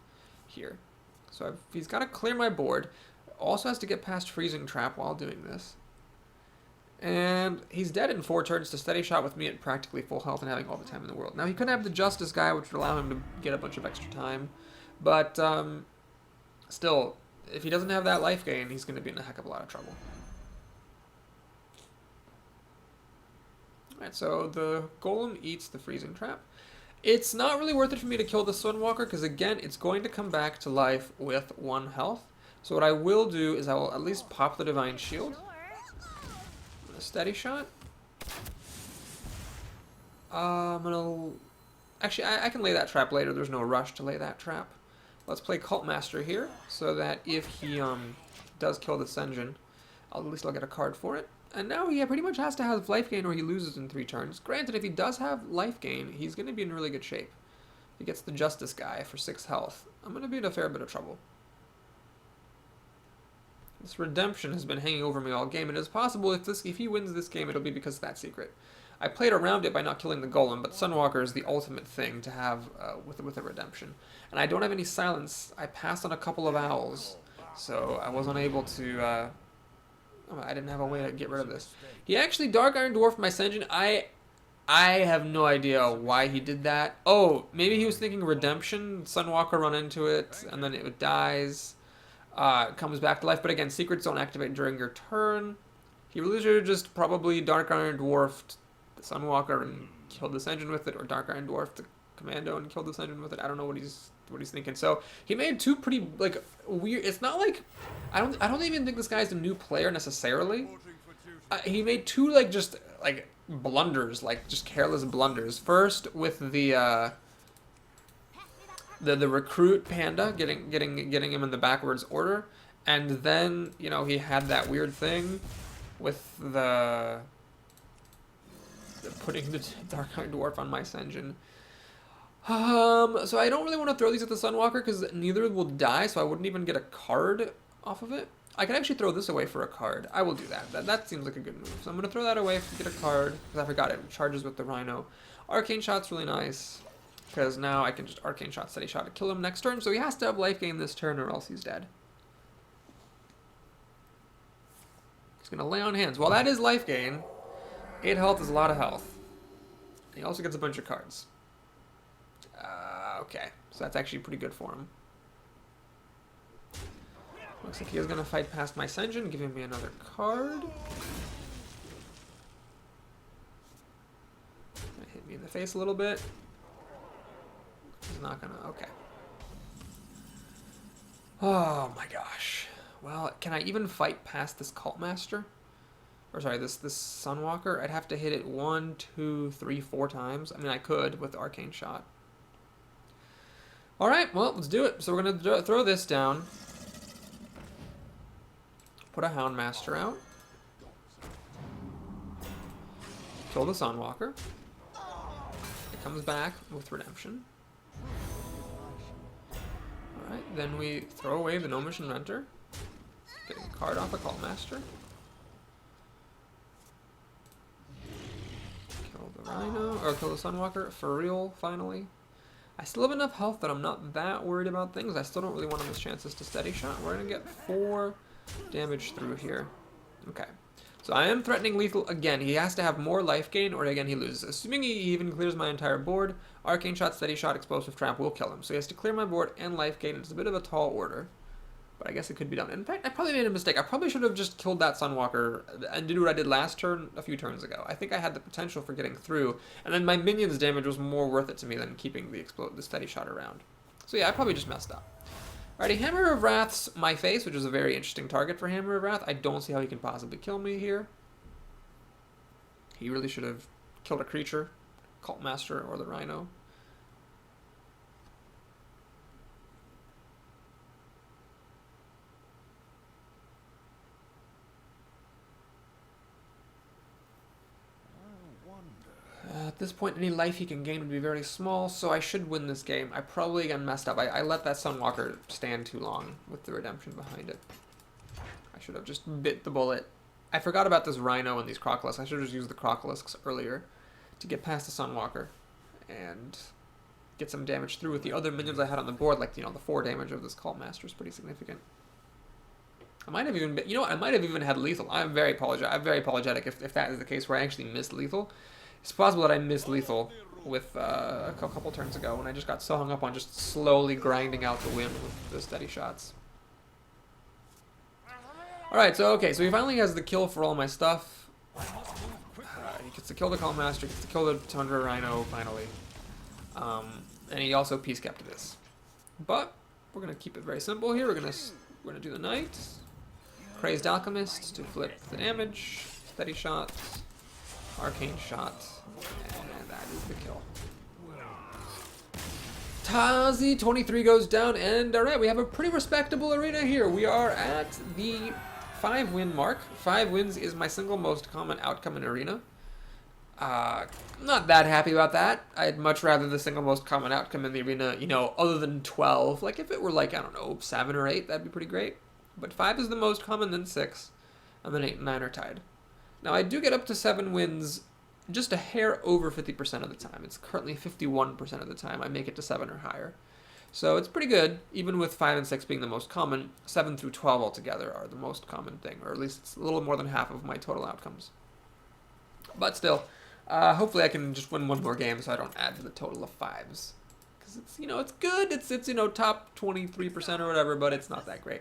here. So he's got to clear my board. Also has to get past freezing trap while doing this. And he's dead in 4 turns to steady shot with me at practically full health and having all the time in the world. Now he could have the Justice guy, which would allow him to get a bunch of extra time. But still, if he doesn't have that life gain, he's going to be in a heck of a lot of trouble. Alright, so the Golem eats the freezing trap. It's not really worth it for me to kill the Sunwalker because, again, it's going to come back to life with 1 health. So what I will do is I will at least pop the Divine Shield. A steady shot. I'm going to... Actually, I can lay that trap later. There's no rush to lay that trap. Let's play Cult Master here so that if he does kill the Senjin, at least I'll get a card for it. And now he pretty much has to have life gain or he loses in 3 turns. Granted, if he does have life gain, he's going to be in really good shape. He gets the Justice guy for 6 health. I'm going to be in a fair bit of trouble. This Redemption has been hanging over me all game. It is possible if he wins this game, it'll be because of that secret. I played around it by not killing the Golem, but Sunwalker is the ultimate thing to have with a Redemption. And I don't have any silence. I passed on a couple of owls, so I wasn't able to... I didn't have a way to get rid of this. He actually Dark Iron Dwarfed my Senjin. I have no idea why he did that. Oh, maybe he was thinking Redemption. Sunwalker run into it, and then it dies. Comes back to life. But again, secrets don't activate during your turn. He really should have just probably Dark Iron Dwarfed the Sunwalker and killed the Senjin with it, or Dark Iron Dwarfed the Commando and killed the Senjin with it. I don't know what he's thinking. So he made 2 pretty like weird. It's not like I don't even think this guy's a new player necessarily. He made 2 like just like blunders, like just careless blunders. First with the recruit panda getting him in the backwards order, and then you know he had that weird thing with the putting the Dark Iron Dwarf on my Senjin. So I don't really want to throw these at the Sunwalker because neither will die, so I wouldn't even get a card off of it. I can actually throw this away for a card. I will do that. That seems like a good move. So I'm going to throw that away to get a card because I forgot it charges with the Rhino. Arcane Shot's really nice because now I can just Arcane Shot, Steady Shot to kill him next turn, so he has to have life gain this turn or else he's dead. He's going to lay on hands. Well, that is life gain. 8 health is a lot of health. He also gets a bunch of cards. Okay, so that's actually pretty good for him. Looks like he is going to fight past my Senjin, giving me another card. Hit me in the face a little bit. He's not going to... Okay. Oh my gosh. Well, can I even fight past this Cult Master? Or sorry, this Sunwalker? I'd have to hit it 1, 2, 3, 4 times. I mean, I could with the Arcane Shot. Alright, well, let's do it. So we're going to throw this down. Put a Houndmaster out. Kill the Sunwalker. It comes back with Redemption. Alright, then we throw away the Gnomish Inventor. Get a card off a Cult Master. Kill the Rhino, or kill the Sunwalker for real, finally. I still have enough health that I'm not that worried about things. I still don't really want to miss chances to steady shot. We're going to get 4 damage through here. Okay. So I am threatening lethal again. He has to have more life gain or again he loses. Assuming he even clears my entire board, Arcane Shot, Steady Shot, Explosive Trap will kill him. So he has to clear my board and life gain. It's a bit of a tall order. But I guess it could be done. In fact, I probably made a mistake. I probably should have just killed that Sunwalker and did what I did last turn a few turns ago. I think I had the potential for getting through, and then my minion's damage was more worth it to me than keeping the Steady Shot around. So yeah, I probably just messed up. Alrighty, Hammer of Wrath's my face, which is a very interesting target for Hammer of Wrath. I don't see how he can possibly kill me here. He really should have killed a creature, Cult Master or the Rhino. At this point, any life he can gain would be very small, so I should win this game. I probably again messed up. I let that Sunwalker stand too long with the Redemption behind it. I should have just bit the bullet. I forgot about this Rhino and these Crocolisks. I should have just used the Crocolisks earlier to get past the Sunwalker and get some damage through with the other minions I had on the board. Like, the 4 damage of this Cult Master is pretty significant. I might have even been, I might have even had lethal. I'm very apologetic if that is the case where I actually missed lethal. It's possible that I missed lethal with a couple turns ago when I just got so hung up on just slowly grinding out the win with the steady shots. Alright, so he finally has the kill for all my stuff. He gets to kill the Cult Master, gets to kill the Tundra Rhino finally. And he also peace kept this. But we're gonna keep it very simple here. We're gonna do the Knight, Crazed Alchemist to flip the damage, Steady Shot, Arcane Shot, and that is the kill. Tazi 23 goes down, and alright, we have a pretty respectable arena here. We are at the 5-win mark. 5 wins is my single most common outcome in arena. Not that happy about that. I'd much rather the single most common outcome in the arena, other than 12. Like, if it were like, I don't know, 7 or 8, that'd be pretty great. But 5 is the most common, then 6, and then 8 and 9 are tied. Now, I do get up to 7 wins just a hair over 50% of the time. It's currently 51% of the time. I make it to 7 or higher. So it's pretty good, even with 5 and 6 being the most common. 7 through 12 altogether are the most common thing, or at least it's a little more than half of my total outcomes. But still, hopefully I can just win one more game so I don't add to the total of 5s. Because it's, it's good. It's top 23% or whatever, but it's not that great.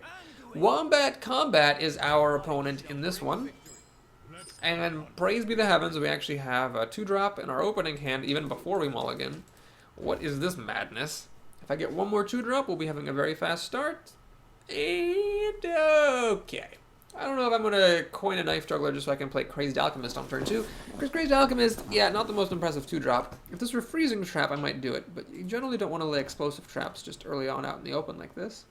Wombat Combat is our opponent in this one. And praise be the heavens, we actually have a 2-drop in our opening hand even before we mulligan. What is this madness? If I get one more 2-drop, we'll be having a very fast start. And okay. I don't know if I'm going to coin a Knife Juggler just so I can play Crazed Alchemist on turn 2. Because Crazed Alchemist, yeah, not the most impressive 2-drop. If this were Freezing Trap, I might do it. But you generally don't want to lay Explosive Traps just early on out in the open like this.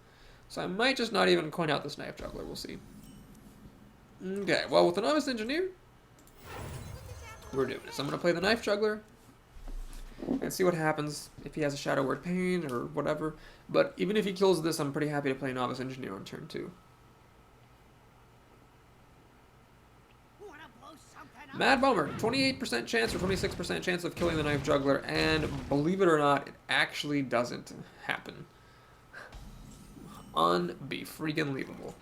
So I might just not even coin out this Knife Juggler. We'll see. Okay, well, with the Novice Engineer, we're doing this. I'm going to play the Knife Juggler and see what happens if he has a Shadow Word Pain or whatever. But even if he kills this, I'm pretty happy to play Novice Engineer on turn 2. Mad Bomber, 28% chance or 26% chance of killing the Knife Juggler, and believe it or not, it actually doesn't happen. Unbe-freaking-leavable.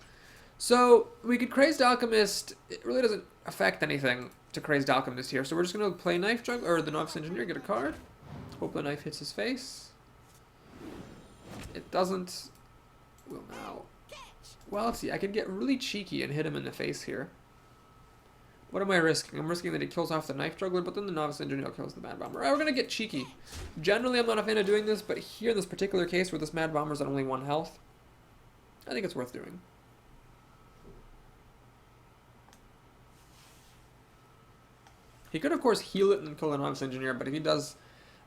So, we could Crazed Alchemist. It really doesn't affect anything to Crazed Alchemist here, so we're just going to play Knife Juggler, or the Novice Engineer, get a card. Hope the knife hits his face. It doesn't. We'll now Well, let's see. I could get really cheeky and hit him in the face here. What am I risking? I'm risking that he kills off the Knife Juggler, but then the Novice Engineer kills the Mad Bomber. Alright, we're going to get cheeky. Generally, I'm not a fan of doing this, but here in this particular case where this Mad Bomber's at only 1 health, I think it's worth doing. He could, of course, heal it and kill the Novice Engineer, but if he does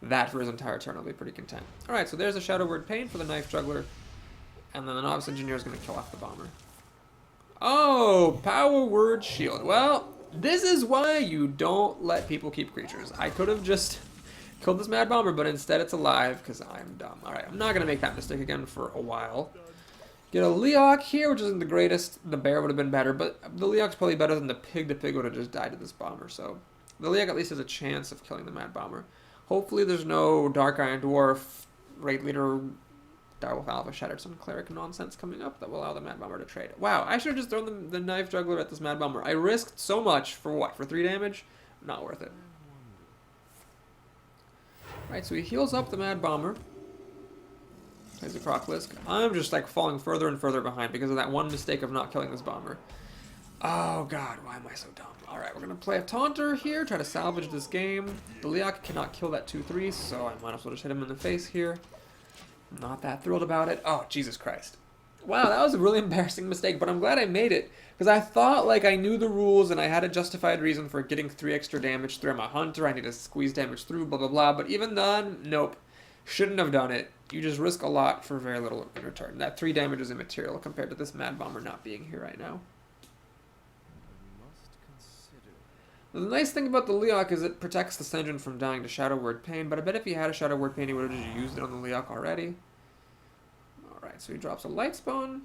that for his entire turn, I'll be pretty content. Alright, so there's a Shadow Word Pain for the Knife Juggler, and then the Novice Engineer is going to kill off the Bomber. Oh, Power Word Shield. Well, this is why you don't let people keep creatures. I could have just killed this Mad Bomber, but instead it's alive because I'm dumb. Alright, I'm not going to make that mistake again for a while. Get a Leok here, which isn't the greatest. The Bear would have been better, but the Leok's probably better than the Pig. The Pig would have just died to this Bomber, so the Leok at least has a chance of killing the Mad Bomber. Hopefully there's no Dark Iron Dwarf, Raid Leader, Direwolf Alpha, Shattered Sun Cleric nonsense coming up that will allow the Mad Bomber to trade. Wow, I should have just thrown the Knife Juggler at this Mad Bomber. I risked so much for what? For 3 damage? Not worth it. Alright, so he heals up the Mad Bomber. Plays a Crocolisk. I'm just like falling further and further behind because of that one mistake of not killing this Bomber. Oh god, why am I so dumb? Alright, we're going to play a Taunter here, try to salvage this game. The Leok cannot kill that 2/3, so I might as well just hit him in the face here. Not that thrilled about it. Oh, Jesus Christ. Wow, that was a really embarrassing mistake, but I'm glad I made it. Because I thought like I knew the rules and I had a justified reason for getting 3 extra damage through. I'm a hunter, I need to squeeze damage through, blah, blah, blah. But even then, nope. Shouldn't have done it. You just risk a lot for very little in return. That 3 damage is immaterial compared to this Mad Bomber not being here right now. The nice thing about the Leok is it protects the Senjin from dying to Shadow Word Pain, but I bet if he had a Shadow Word Pain, he would have just used it on the Leok already. Alright, so he drops a Light Spawn.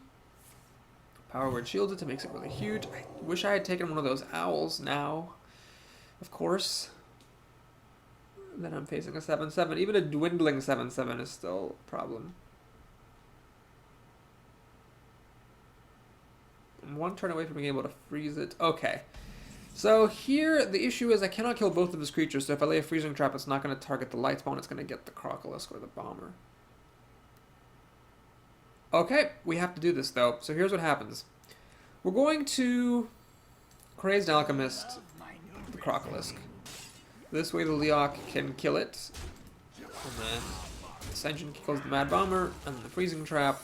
Power Word shields it to make it really huge. I wish I had taken one of those owls now. Of course. Then I'm facing a 7/7. Even a dwindling 7/7 is still a problem. I'm 1 turn away from being able to freeze it. Okay. So here, the issue is I cannot kill both of his creatures, so if I lay a freezing trap, it's not going to target the Light Spawn, it's going to get the Crocolisk or the Bomber. Okay, we have to do this though, so here's what happens. We're going to Crazed Alchemist the Crocolisk. This way the Leok can kill it, and then the Senjin kills the Mad Bomber, and then the freezing trap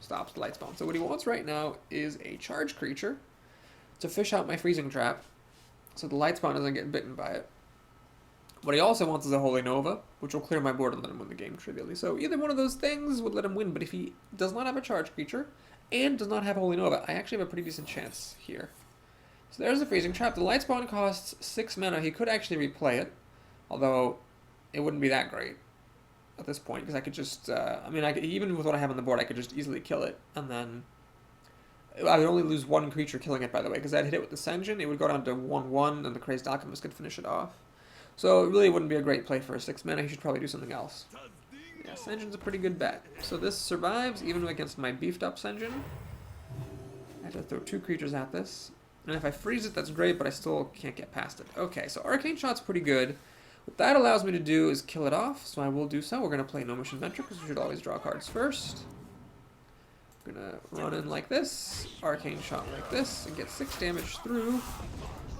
stops the Light Spawn. So what he wants right now is a charge creature to fish out my freezing trap, so the Light Spawn doesn't get bitten by it. What he also wants is a Holy Nova, which will clear my board and let him win the game trivially. So either one of those things would let him win, but if he does not have a charge creature and does not have Holy Nova, I actually have a pretty decent chance here. So there's the freezing trap. The Light Spawn costs 6 mana. He could actually replay it, although it wouldn't be that great at this point, because I could just, even with what I have on the board, I could just easily kill it, and then I would only lose 1 creature killing it, by the way, because I'd hit it with the Senjin, it would go down to 1/1, and the Crazed Alchemist could finish it off. So it really wouldn't be a great play for a 6 mana, he should probably do something else. Yeah, Senjin's a pretty good bet. So this survives, even against my beefed up Senjin. I have to throw 2 creatures at this. And if I freeze it, that's great, but I still can't get past it. Okay, so Arcane Shot's pretty good. What that allows me to do is kill it off, so I will do so. We're going to play No Mission Venture, because we should always draw cards first. I'm going to run in like this, Arcane Shot like this, and get 6 damage through.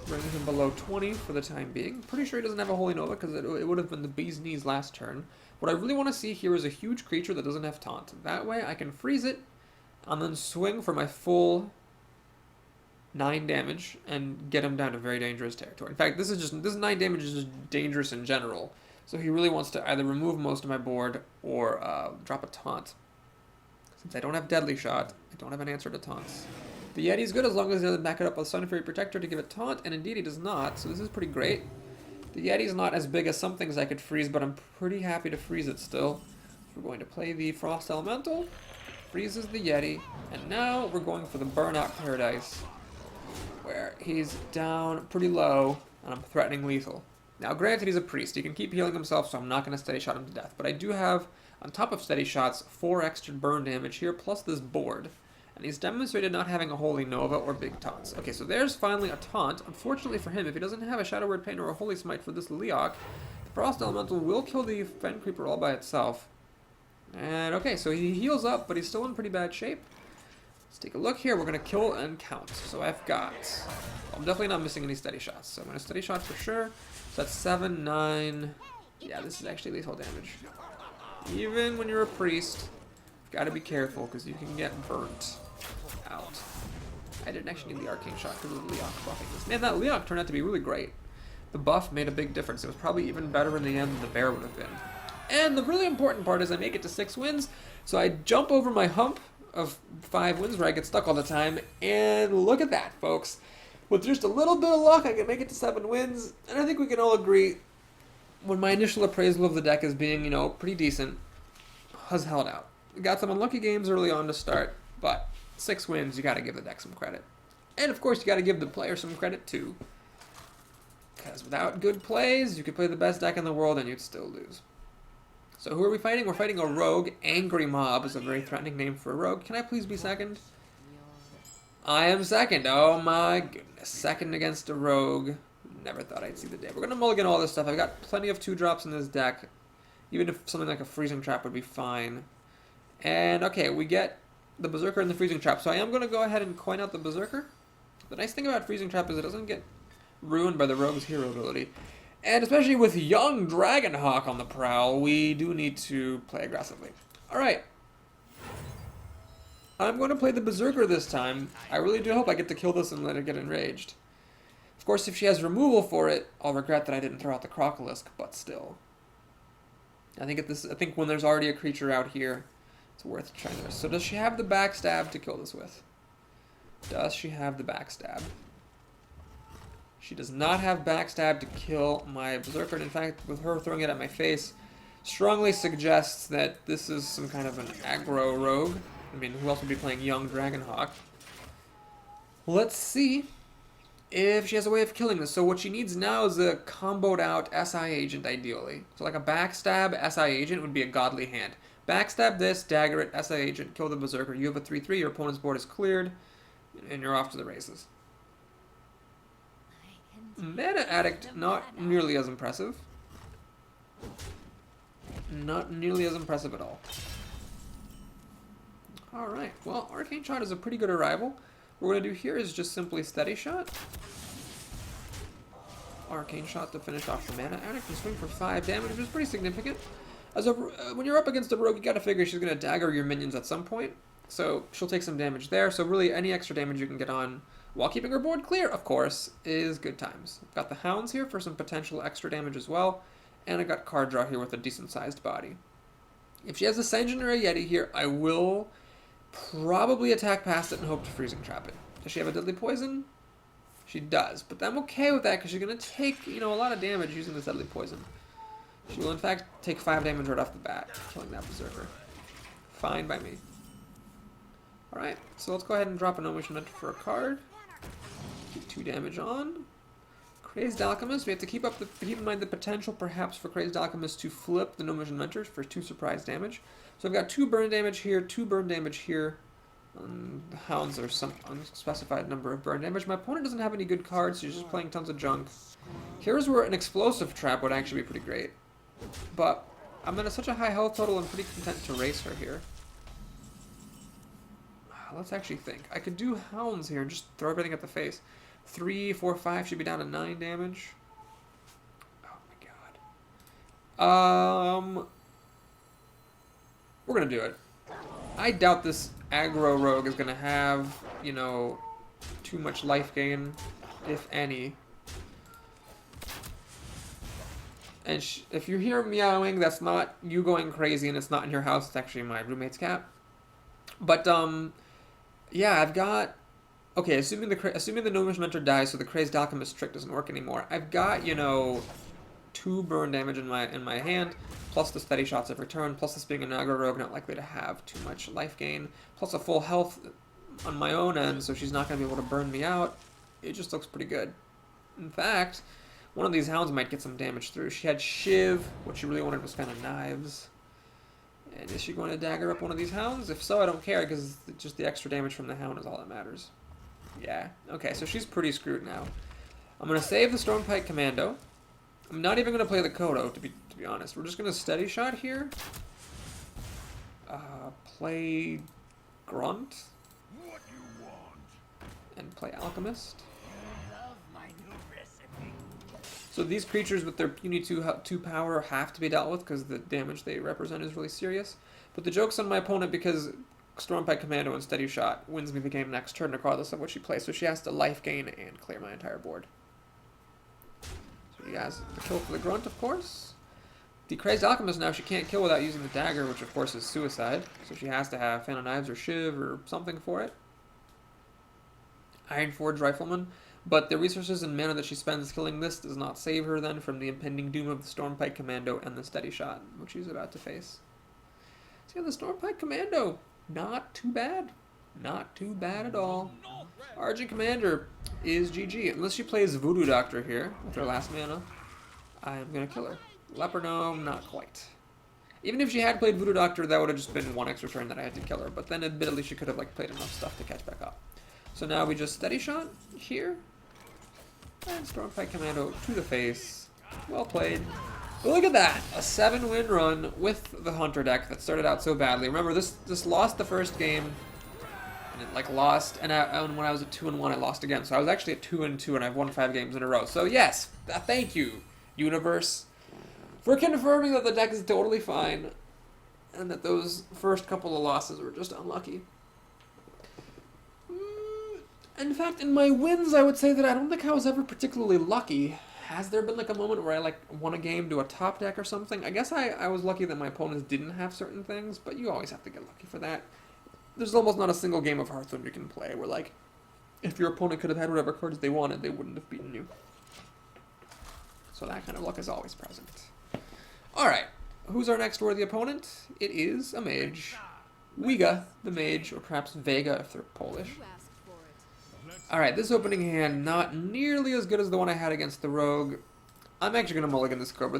Bringing him below 20 for the time being. Pretty sure he doesn't have a Holy Nova, because it would have been the bee's knees last turn. What I really want to see here is a huge creature that doesn't have Taunt. That way I can freeze it, and then swing for my full 9 damage and get him down to very dangerous territory. In fact, this 9 damage is just dangerous in general. So he really wants to either remove most of my board or drop a taunt. Since I don't have Deadly Shot, I don't have an answer to taunts. The Yeti's good as long as he doesn't back it up with Sun Fury Protector to give it taunt, and indeed he does not, so this is pretty great. The Yeti's not as big as some things I could freeze, but I'm pretty happy to freeze it still. We're going to play the Frost Elemental, freezes the Yeti, and now we're going for the Burnout Paradise, where he's down pretty low, and I'm threatening lethal. Now, granted, he's a priest. He can keep healing himself, so I'm not going to steady shot him to death. But I do have, on top of steady shots, 4 extra burn damage here, plus this board. And he's demonstrated not having a Holy Nova or big taunts. Okay, so there's finally a taunt. Unfortunately for him, if he doesn't have a Shadow Word Pain or a Holy Smite for this Leok, the Frost Elemental will kill the Fen Creeper all by itself. And okay, so he heals up, but he's still in pretty bad shape. Let's take a look here. We're going to kill and count. So I've got... I'm definitely not missing any steady shots. So I'm going to steady shot for sure. So that's 7, 9... Yeah, this is actually lethal damage. Even when you're a priest, gotta be careful because you can get burnt out. I didn't actually need the arcane shot because of Leok buffing this. Man, that Leok turned out to be really great. The buff made a big difference. It was probably even better in the end than the bear would have been. And the really important part is I make it to 6 wins, so I jump over my hump of 5 wins where I get stuck all the time, and look at that, folks. With just a little bit of luck, I can make it to 7 wins, and I think we can all agree when my initial appraisal of the deck as being, you know, pretty decent, has held out. We got some unlucky games early on to start, but 6 wins, you gotta give the deck some credit. And of course, you gotta give the player some credit too. Because without good plays, you could play the best deck in the world and you'd still lose. So who are we fighting? We're fighting a rogue. Angry Mob is a very threatening name for a rogue. Can I please be second? I am second. Oh my goodness. Second against a rogue. Never thought I'd see the day. We're going to mulligan all this stuff. I've got plenty of 2-drops in this deck. Even if something like a Freezing Trap would be fine. And okay, we get the Berserker and the Freezing Trap. So I am going to go ahead and coin out the Berserker. The nice thing about Freezing Trap is it doesn't get ruined by the rogue's hero ability. And especially with young Dragonhawk on the prowl, we do need to play aggressively. Alright. I'm going to play the Berserker this time. I really do hope I get to kill this and let it get enraged. Of course, if she has removal for it, I'll regret that I didn't throw out the Crocolisk, but still. I think when there's already a creature out here, it's worth trying this. So does she have the backstab to kill this with? Does she have the backstab? She does not have backstab to kill my Berserker. And in fact, with her throwing it at my face, strongly suggests that this is some kind of an aggro rogue. I mean, who else would be playing young Dragonhawk? Let's see if she has a way of killing this. So what she needs now is a comboed out SI agent, ideally. So like a backstab SI agent would be a godly hand. Backstab this, dagger it, SI agent, kill the Berserker. You have a 3/3, your opponent's board is cleared, and you're off to the races. Mana Addict, not nearly as impressive. Not nearly as impressive at all. Alright, well, Arcane Shot is a pretty good arrival. What we're going to do here is just simply Steady Shot. Arcane Shot to finish off the Mana Addict and swing for 5 damage, which is pretty significant. When you're up against a rogue, you got to figure she's going to dagger your minions at some point. So she'll take some damage there. So really, any extra damage you can get on while keeping her board clear, of course, is good times. I've got the Hounds here for some potential extra damage as well. And I got card draw here with a decent-sized body. If she has a Sanguine or a Yeti here, I will probably attack past it and hope to Freezing Trap it. Does she have a Deadly Poison? She does, but I'm okay with that because she's going to take, you know, a lot of damage using this Deadly Poison. She will, in fact, take 5 damage right off the bat, killing that Berserker. Fine by me. Alright, so let's go ahead and drop an Omission Mentor for a card. Keep 2 damage on. Crazed Alchemist, we have to keep in mind the potential perhaps for Crazed Alchemist to flip the Omission Mentors for 2 surprise damage. So I've got 2 burn damage here, 2 burn damage here. The Hounds are some unspecified number of burn damage. My opponent doesn't have any good cards, so he's just playing tons of junk. Here's where an Explosive Trap would actually be pretty great. But I'm at such a high health total, I'm pretty content to race her here. Let's actually think. I could do Hounds here and just throw everything at the face. 3, 4, 5 should be down to 9 damage. Oh my god. We're gonna do it. I doubt this aggro rogue is gonna have, you know, too much life gain, if any. And if you hear meowing, that's not you going crazy and it's not in your house, it's actually my roommate's cat. But, yeah, I've got... Okay, assuming the Gnomish Mentor dies, so the Crazed Alchemist trick doesn't work anymore, I've got, you know, 2 burn damage in my hand, plus the steady shots every turn, plus this being an aggro rogue, not likely to have too much life gain, plus a full health on my own end, so she's not going to be able to burn me out. It just looks pretty good. In fact, one of these Hounds might get some damage through. She had Shiv. What she really wanted was kind of Knives. And is she going to dagger up one of these Hounds? If so, I don't care, because just the extra damage from the Hound is all that matters. Yeah. Okay, so she's pretty screwed now. I'm going to save the Stormpike Commando. I'm not even going to play the Kodo, to be honest. We're just going to Steady Shot here. Play Grunt. what you want. And play Alchemist. Love my new recipe. So these creatures with their puny 2 power have to be dealt with because the damage they represent is really serious. But the joke's on my opponent because Stormpike Commando and Steady Shot wins me the game next turn regardless of what she plays. So she has to life gain and clear my entire board. So he has the kill for the Grunt, of course. The Crazed Alchemist now she can't kill without using the dagger, which of course is suicide. So she has to have Fan of Knives or Shiv or something for it. Ironforge Rifleman. But the resources and mana that she spends killing this does not save her then from the impending doom of the Stormpike Commando and the Steady Shot, which she's about to face. So yeah, the Stormpike Commando, not too bad. Not too bad at all. Argent Commander is GG. Unless she plays Voodoo Doctor here with her last mana, I am going to kill her. Leper Gnome, not quite. Even if she had played Voodoo Doctor, that would have just been one extra turn that I had to kill her. But then admittedly she could have played enough stuff to catch back up. So now we just Steady Shot here. And Stormpike Commando to the face. Well played. But look at that! A 7-win run with the Hunter deck that started out so badly. Remember, this lost the first game. And it lost, and when I was at 2-1, I lost again. So I was actually at 2-2, and I've won 5 games in a row. So yes, thank you, Universe, for confirming that the deck is totally fine, and that those first couple of losses were just unlucky. In fact, in my wins, I would say that I don't think I was ever particularly lucky. Has there been a moment where I won a game to a top deck or something? I guess I was lucky that my opponents didn't have certain things, but you always have to get lucky for that. There's almost not a single game of Hearthstone you can play where, if your opponent could have had whatever cards they wanted, they wouldn't have beaten you. So that kind of luck is always present. Alright, who's our next worthy opponent? It is a mage. Wiga, the mage, or perhaps Vega if they're Polish. Alright, this opening hand, not nearly as good as the one I had against the rogue. I'm actually going to mulligan this Cobra.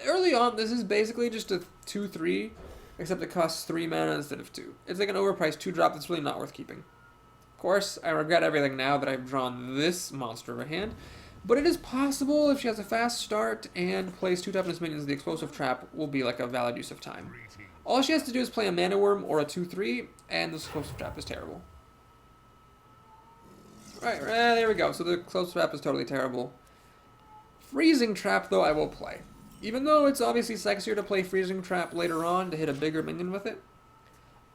Early on, this is basically just a 2-3, except it costs 3 mana instead of 2. It's like an overpriced 2-drop that's really not worth keeping. Of course, I regret everything now that I've drawn this monster of a hand, but it is possible if she has a fast start and plays 2 toughness minions, the Explosive Trap will be a valid use of time. All she has to do is play a Mana Worm or a 2-3, and the Explosive Trap is terrible. Right, there we go. So the Explosive Trap is totally terrible. Freezing Trap, though, I will play. Even though it's obviously sexier to play Freezing Trap later on to hit a bigger minion with it,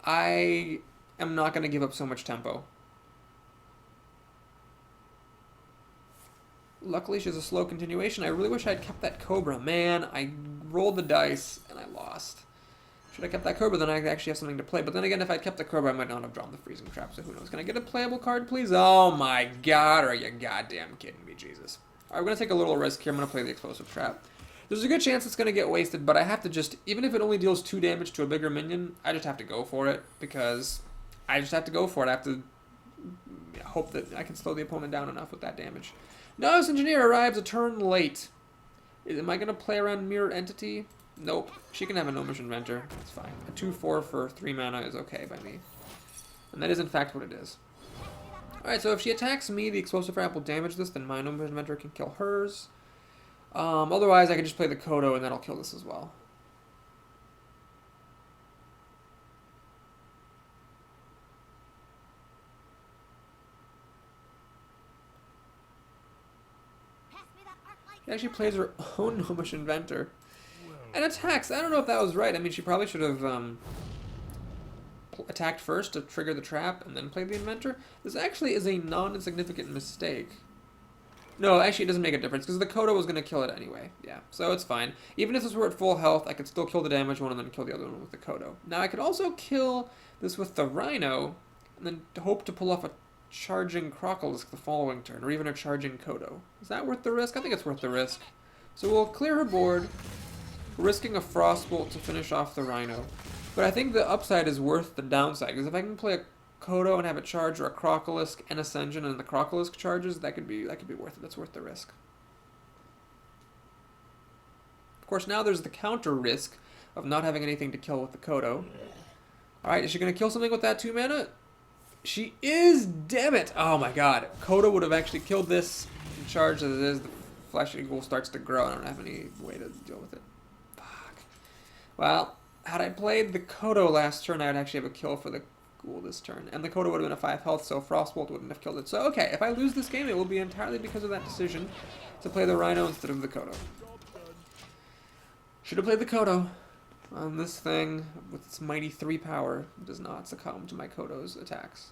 I am not going to give up so much tempo. Luckily, she has a slow continuation. I really wish I had kept that Cobra. Man, I rolled the dice and I lost. Should I kept that Cobra, then I actually have something to play. But then again, if I'd kept the Cobra, I might not have drawn the Freezing Trap, so who knows. Can I get a playable card, please? Oh my god, are you goddamn kidding me, Jesus. Alright, we're going to take a little risk here. I'm going to play the Explosive Trap. There's a good chance it's going to get wasted, but I have to just, even if it only deals 2 damage to a bigger minion, I just have to go for it, because I just have to go for it. I have to hope that I can slow the opponent down enough with that damage. Novice Engineer arrives a turn late. Am I going to play around Mirror Entity? Nope. She can have a Gnomish Inventor. That's fine. A 2-4 for 3 mana is okay by me. And that is in fact what it is. Alright, so if she attacks me, the Explosive Trap will damage this, then my Gnomish Inventor can kill hers. Otherwise, I can just play the Kodo and that'll kill this as well. She actually plays her own Gnomish Inventor. And attacks. I don't know if that was right. I mean, she probably should have attacked first to trigger the trap and then played the Inventor. This actually is a non-insignificant mistake. No, actually it doesn't make a difference because the Kodo was going to kill it anyway. Yeah, so it's fine. Even if this were at full health, I could still kill the damaged one and then kill the other one with the Kodo. Now I could also kill this with the Rhino and then hope to pull off a charging Crocolisk the following turn, or even a charging Kodo. Is that worth the risk? I think it's worth the risk. So we'll clear her board, risking a Frostbolt to finish off the Rhino. But I think the upside is worth the downside, because if I can play a Kodo and have it charge, or a Crocolisk and Ascension, and the Crocolisk charges, that could be worth it. That's worth the risk. Of course, now there's the counter risk of not having anything to kill with the Kodo. Alright, is she going to kill something with that 2 mana? She is, damn it! Oh my god. Kodo would have actually killed this and charged as it is. The Flesh Eagle starts to grow. I don't have any way to deal with it. Fuck. Well, had I played the Kodo last turn, I would actually have a kill for the Ghoul this turn. And the Coda would have been a 5 health, so Frostbolt wouldn't have killed it. So, okay, if I lose this game, it will be entirely because of that decision to play the Rhino instead of the Kodo. Should have played the Kodo. This thing, with its mighty 3 power, does not succumb to my Kodo's attacks.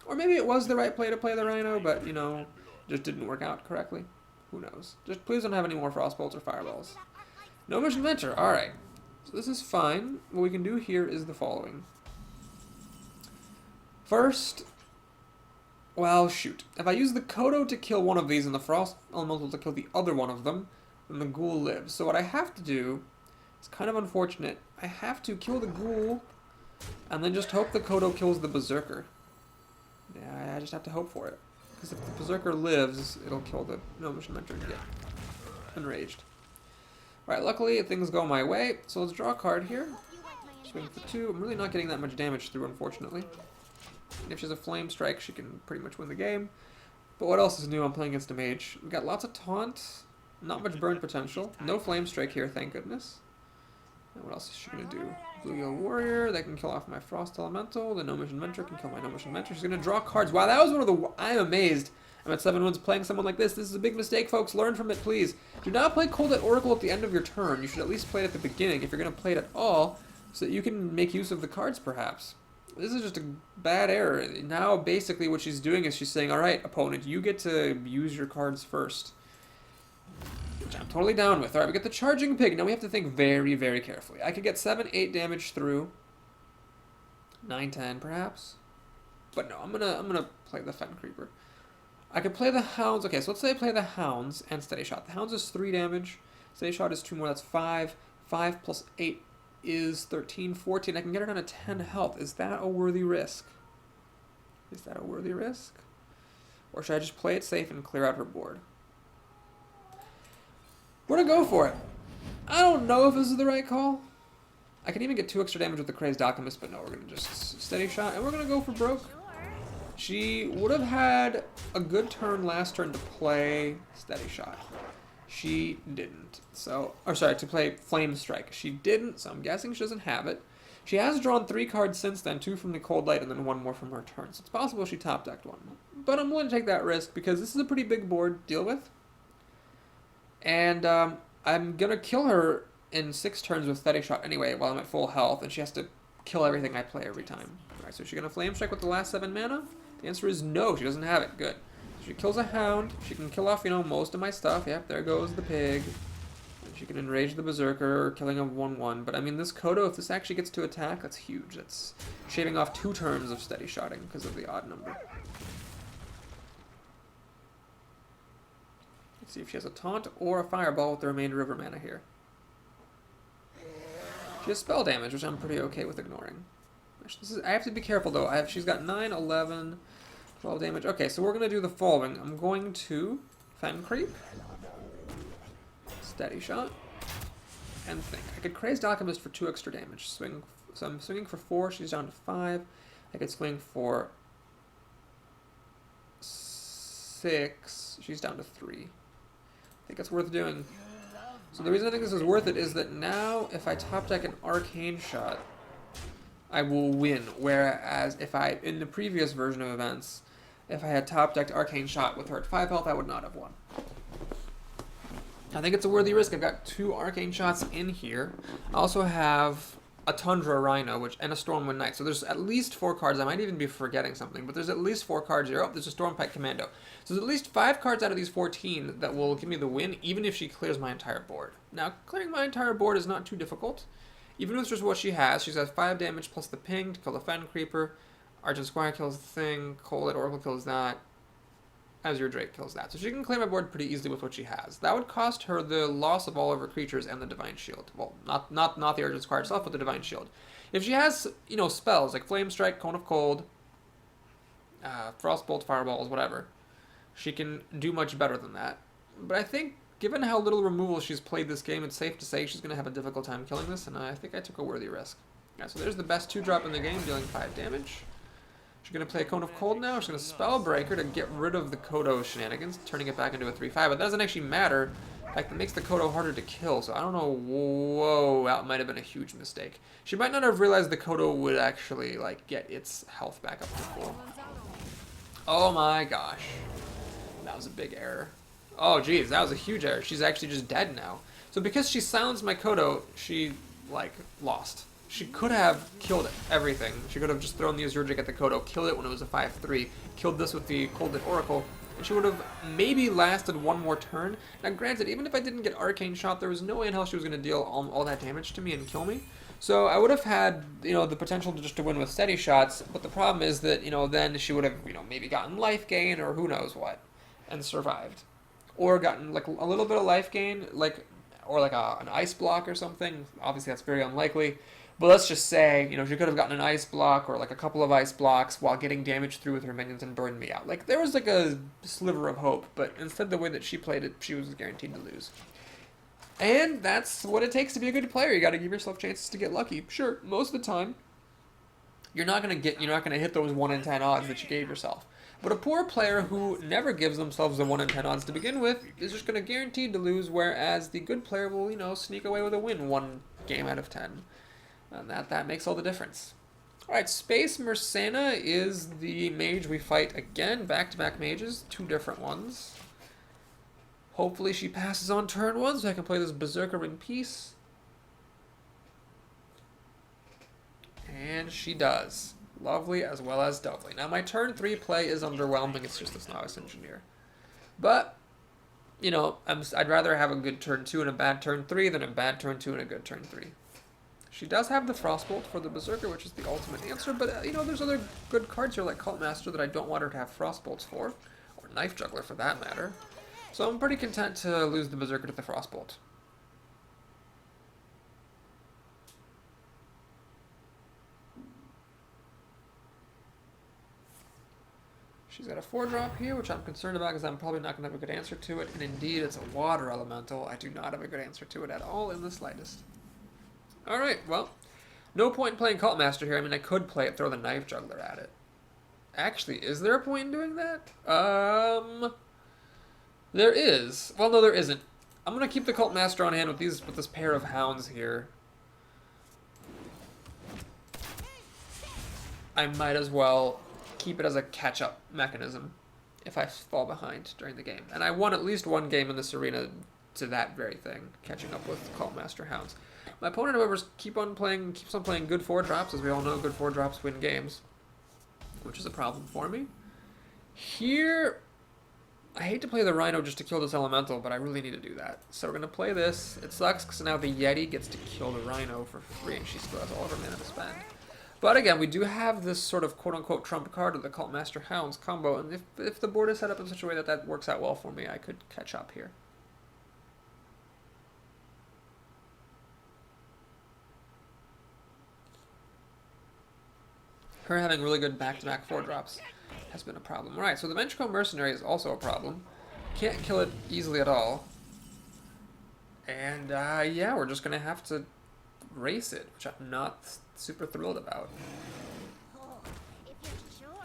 Or maybe it was the right play to play the Rhino, but, you know, just didn't work out correctly. Who knows? Just please don't have any more Frostbolts or Fireballs. No Mission Venture. Alright. So this is fine. What we can do here is the following. First, well, shoot. If I use the Kodo to kill one of these and the Frost Elemental to kill the other one of them, then the Ghoul lives. So what I have to do, it's kind of unfortunate, I have to kill the Ghoul and then just hope the Kodo kills the Berserker. Yeah, I just have to hope for it. Because if the Berserker lives, it'll kill the No Mission Venture and get enraged. Alright, luckily things go my way, so let's draw a card here. Swing for 2. I'm really not getting that much damage through, unfortunately. And if she has a Flame Strike, she can pretty much win the game. But what else is new? I'm playing against a Mage. We've got lots of Taunt, not much burn potential. No Flame Strike here, thank goodness. And what else is she going to do? Blue-Yellow Warrior, that can kill off my Frost Elemental. The No Mission Venture can kill my No Mission Venture. She's going to draw cards. Wow, that was one of the... I'm amazed. I'm at 7 wins playing someone like this. This is a big mistake, folks. Learn from it, please. Do not play Cold at Oracle at the end of your turn. You should at least play it at the beginning if you're going to play it at all, so that you can make use of the cards, perhaps. This is just a bad error. Now, basically, what she's doing is she's saying, alright, opponent, you get to use your cards first. Which I'm totally down with. Alright, we get the Charging Pig. Now we have to think very, very carefully. I could get 7, 8 damage through. 9, 10, perhaps. But no, I'm gonna play the Fen Creeper. I could play the Hounds. Okay, so let's say I play the Hounds and Steady Shot. The Hounds is 3 damage. Steady Shot is 2 more. That's 5. 5 plus 8 is 13, 14. I can get her down to 10 health. Is that a worthy risk? Is that a worthy risk? Or should I just play it safe and clear out her board? We're gonna go for it. I don't know if this is the right call. I can even get 2 extra damage with the Crazed Alchemist, but no, we're gonna just Steady Shot, and we're gonna go for broke. She would have had a good turn last turn to play Steady Shot. She didn't. So, or sorry, to play Flame Strike. She didn't, so I'm guessing she doesn't have it. She has drawn 3 cards since then, 2 from the Cold Light and then 1 more from her turn. So it's possible she top decked 1. But I'm willing to take that risk because this is a pretty big board to deal with. And I'm going to kill her in 6 turns with Steady Shot anyway while I'm at full health, and she has to kill everything I play every time. Alright, so is she going to Flame Strike with the last 7 mana? The answer is no, she doesn't have it. Good. She kills a Hound. She can kill off, you know, most of my stuff. Yep, there goes the pig. And she can enrage the Berserker, killing a 1-1. But I mean, this Kodo, if this actually gets to attack, that's huge. That's shaving off 2 turns of Steady Shotting because of the odd number. Let's see if she has a Taunt or a Fireball with the remainder of her mana here. She has spell damage, which I'm pretty okay with ignoring. I have to be careful, though. She's got 9, 11, 12 damage. Okay, so we're going to do the following. I'm going to Fen Creep, Steady Shot, and think. I could Crazed Alchemist for 2 extra damage. Swing. So I'm swinging for 4. She's down to 5. I could swing for 6. She's down to 3. I think it's worth doing. So the reason I think this is worth it is that now, if I top deck an Arcane Shot, I will win. Whereas if I, in the previous version of events, if I had top decked Arcane Shot with her at 5 health, I would not have won. I think it's a worthy risk. I've got 2 Arcane Shots in here. I also have a Tundra Rhino and a Stormwind Knight. So there's at least 4 cards. I might even be forgetting something, but there's at least 4 cards here. Oh, there's a Stormpike Commando. So there's at least 5 cards out of these 14 that will give me the win, even if she clears my entire board. Now, clearing my entire board is not too difficult. Even with just what she has 5 damage plus the ping to kill the Fen Creeper. Argent Squire kills the thing. Cold Oracle kills that. Azure Drake kills that. So she can clear my board pretty easily with what she has. That would cost her the loss of all of her creatures and the Divine Shield. Well, not the Argent Squire itself, but the Divine Shield. If she has, you know, spells like Flame Strike, Cone of Cold, Frostbolt, Fireballs, whatever, she can do much better than that. But I think, given how little removal she's played this game, it's safe to say she's going to have a difficult time killing this, and I think I took a worthy risk. Yeah, so there's the best 2-drop in the game, dealing 5 damage. She's going to play a Cone of Cold now. She's going to Spellbreaker to get rid of the Kodo shenanigans, turning it back into a 3-5. But that doesn't actually matter. In fact, it makes the Kodo harder to kill, so I don't know. Whoa, that might have been a huge mistake. She might not have realized the Kodo would actually, like, get its health back up to full. Oh my gosh. That was a big error. Oh, geez, that was a huge error. She's actually just dead now. So because she silenced my Kodo, she, like, lost. She could have killed everything. She could have just thrown the Azurgic at the Kodo, killed it when it was a 5-3, killed this with the Colded Oracle, and she would have maybe lasted one more turn. Now, granted, even if I didn't get Arcane Shot, there was no way in hell she was going to deal all that damage to me and kill me. So I would have had, you know, the potential to win with steady shots, but the problem is that, you know, then she would have, you know, maybe gotten life gain or who knows what, and survived. Or gotten, like, a little bit of life gain, like, or like an ice block or something. Obviously, that's very unlikely. But let's just say, you know, she could have gotten an ice block or like a couple of ice blocks while getting damage through with her minions and burned me out. Like, there was like a sliver of hope, but instead the way that she played it, she was guaranteed to lose. And that's what it takes to be a good player. You got to give yourself chances to get lucky. Sure, most of the time, you're not gonna hit those 1 in 10 odds that you gave yourself. But a poor player who never gives themselves the 1 in 10 odds to begin with is just gonna guaranteed to lose, whereas the good player will, you know, sneak away with a win 1 game out of 10. And that makes all the difference. Alright, Space Mersana is the mage we fight again. Back-to-back mages, 2 different ones. Hopefully she passes on turn 1 so I can play this Berserker in peace. And she does. Lovely as well as doubly. Now my turn 3 play is underwhelming, it's just this Novice Engineer. But, you know, I'd rather have a good turn 2 and a bad turn 3 than a bad turn 2 and a good turn 3. She does have the Frostbolt for the Berserker, which is the ultimate answer, but, you know, there's other good cards here like Cult Master that I don't want her to have Frostbolts for, or Knife Juggler for that matter. So I'm pretty content to lose the Berserker to the Frostbolt. She's got a 4-drop here, which I'm concerned about because I'm probably not going to have a good answer to it, and indeed it's a Water Elemental. I do not have a good answer to it at all in the slightest. Alright, well, no point in playing Cult Master here. I mean, I could play it, throw the Knife Juggler at it. Actually, is there a point in doing that? There is. Well, no, there isn't. I'm going to keep the Cult Master on hand with this pair of hounds here. I might as well keep it as a catch-up mechanism if I fall behind during the game. And I won at least 1 game in this arena to that very thing, catching up with Cult Master hounds. My opponent, however, keeps on playing good 4-drops. As we all know, good 4-drops win games, which is a problem for me. Here, I hate to play the Rhino just to kill this Elemental, but I really need to do that. So we're going to play this. It sucks because now the Yeti gets to kill the Rhino for free, and she still has all of her mana to spend. But again, we do have this sort of quote-unquote trump card of the Cult Master Hounds combo, and if the board is set up in such a way that that works out well for me, I could catch up here. Her having really good back-to-back 4-drops has been a problem. Alright, so the Ventricle Mercenary is also a problem. Can't kill it easily at all. And, yeah, we're just going to have to race it, which I'm not super thrilled about. If you're sure.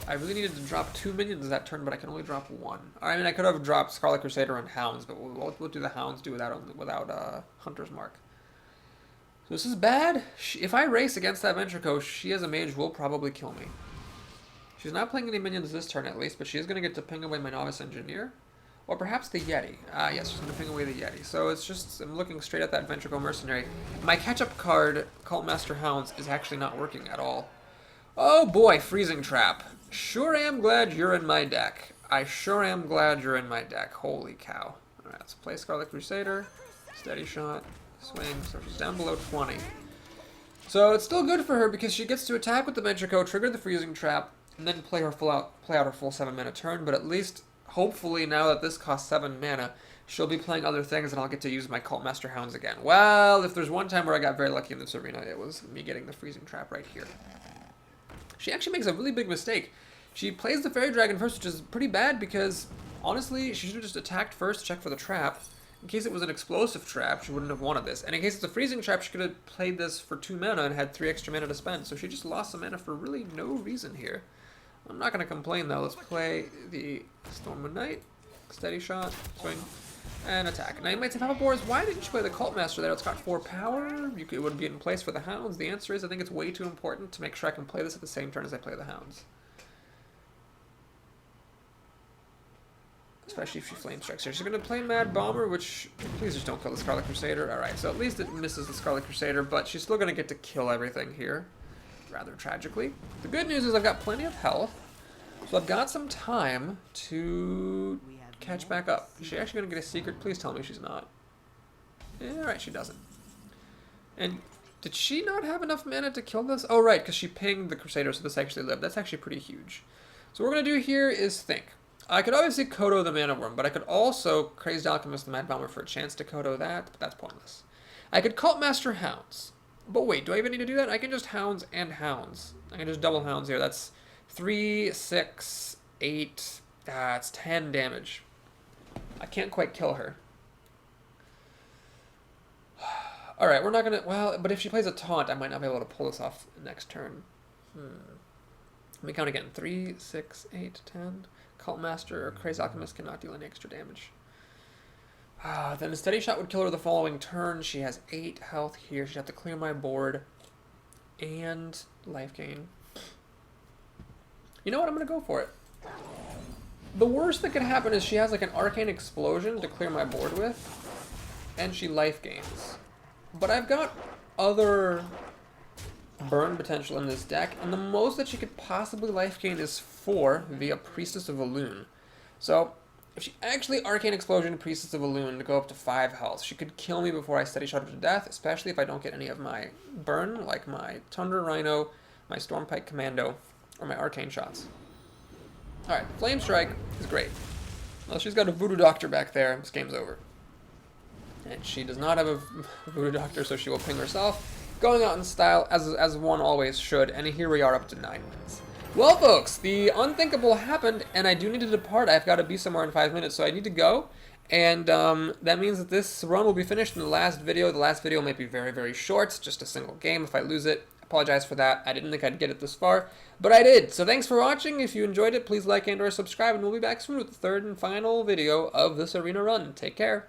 I really needed to drop 2 minions that turn, but I can only drop 1. I mean, I could have dropped Scarlet Crusader and Hounds, but what do the Hounds do without Hunter's Mark? So this is bad. If I race against that Ventrico, she as a mage will probably kill me. She's not playing any minions this turn at least, but she is going to get to ping away my Novice Engineer. Or perhaps the Yeti. Yes, she's going to ping away the Yeti. So it's just, I'm looking straight at that Ventricle Mercenary. My catch-up card, Cult Master Hounds, is actually not working at all. Oh boy, Freezing Trap. Sure am glad you're in my deck. I sure am glad you're in my deck. Holy cow. Alright, let's play Scarlet Crusader. Steady shot. Swing, so she's down below 20. So it's still good for her because she gets to attack with the Ventrico, trigger the Freezing Trap, and then play out her full 7-mana turn, but at least, hopefully, now that this costs 7 mana, she'll be playing other things and I'll get to use my Cult Master Hounds again. Well, if there's one time where I got very lucky in this arena, it was me getting the Freezing Trap right here. She actually makes a really big mistake. She plays the Fairy Dragon first, which is pretty bad because, honestly, she should have just attacked first, check for the trap, In case it was an explosive trap, she wouldn't have wanted this. And in case it's a freezing trap, she could have played this for 2 mana and had 3 extra mana to spend. So she just lost some mana for really no reason here. I'm not going to complain though. Let's play the Stormwind Knight. Steady shot, swing, and attack. Now you might say, Papa Boris, why didn't you play the Cult Master there? It's got 4 power. It would be in place for the Hounds. The answer is I think it's way too important to make sure I can play this at the same turn as I play the Hounds. Especially if she flame strikes here. She's going to play Mad Bomber, which, please just don't kill the Scarlet Crusader. Alright, so at least it misses the Scarlet Crusader, but she's still going to get to kill everything here, rather tragically. The good news is I've got plenty of health, so I've got some time to catch back up. Is she actually going to get a secret? Please tell me she's not. Alright, she doesn't. And did she not have enough mana to kill this? Oh, right, because she pinged the Crusader, so this actually lived. That's actually pretty huge. So what we're going to do here is think. I could obviously Kodo the Mana Worm, but I could also Crazed Alchemist the Mad Bomber for a chance to Kodo that, but that's pointless. I could Cult Master Hounds. But wait, do I even need to do that? I can just Hounds and Hounds. I can just double Hounds here. That's 3, 6, 8, it's 10 damage. I can't quite kill her. Alright, we're not gonna, well, but if she plays a taunt, I might not be able to pull this off next turn. Let me count again. 3, 6, 8, 10. Cult Master or Crazed Alchemist cannot deal any extra damage. Then a Steady Shot would kill her the following turn. She has 8 health here. She'd have to clear my board and life gain. You know what? I'm going to go for it. The worst that could happen is she has like an Arcane Explosion to clear my board with, and she life gains. But I've got other burn potential in this deck, and the most that she could possibly life gain is 4 via Priestess of Elune. So if she actually Arcane Explosion Priestess of Elune to go up to 5 health, she could kill me before I Steady Shot her to death, especially if I don't get any of my burn, like my Thunder Rhino, my Stormpike Commando, or my Arcane shots. Alright, Flame Strike is great. Well, she's got a Voodoo Doctor back there, this game's over. And she does not have a Voodoo Doctor, so she will ping herself. Going out in style, as one always should, and here we are up to 9 wins. Well, folks, the unthinkable happened, and I do need to depart. I've got to be somewhere in 5 minutes, so I need to go. And that means that this run will be finished in the last video. The last video might be very, very short, just a single game. If I lose it, I apologize for that. I didn't think I'd get it this far, but I did. So thanks for watching. If you enjoyed it, please like and or subscribe, and we'll be back soon with the 3rd and final video of this arena run. Take care.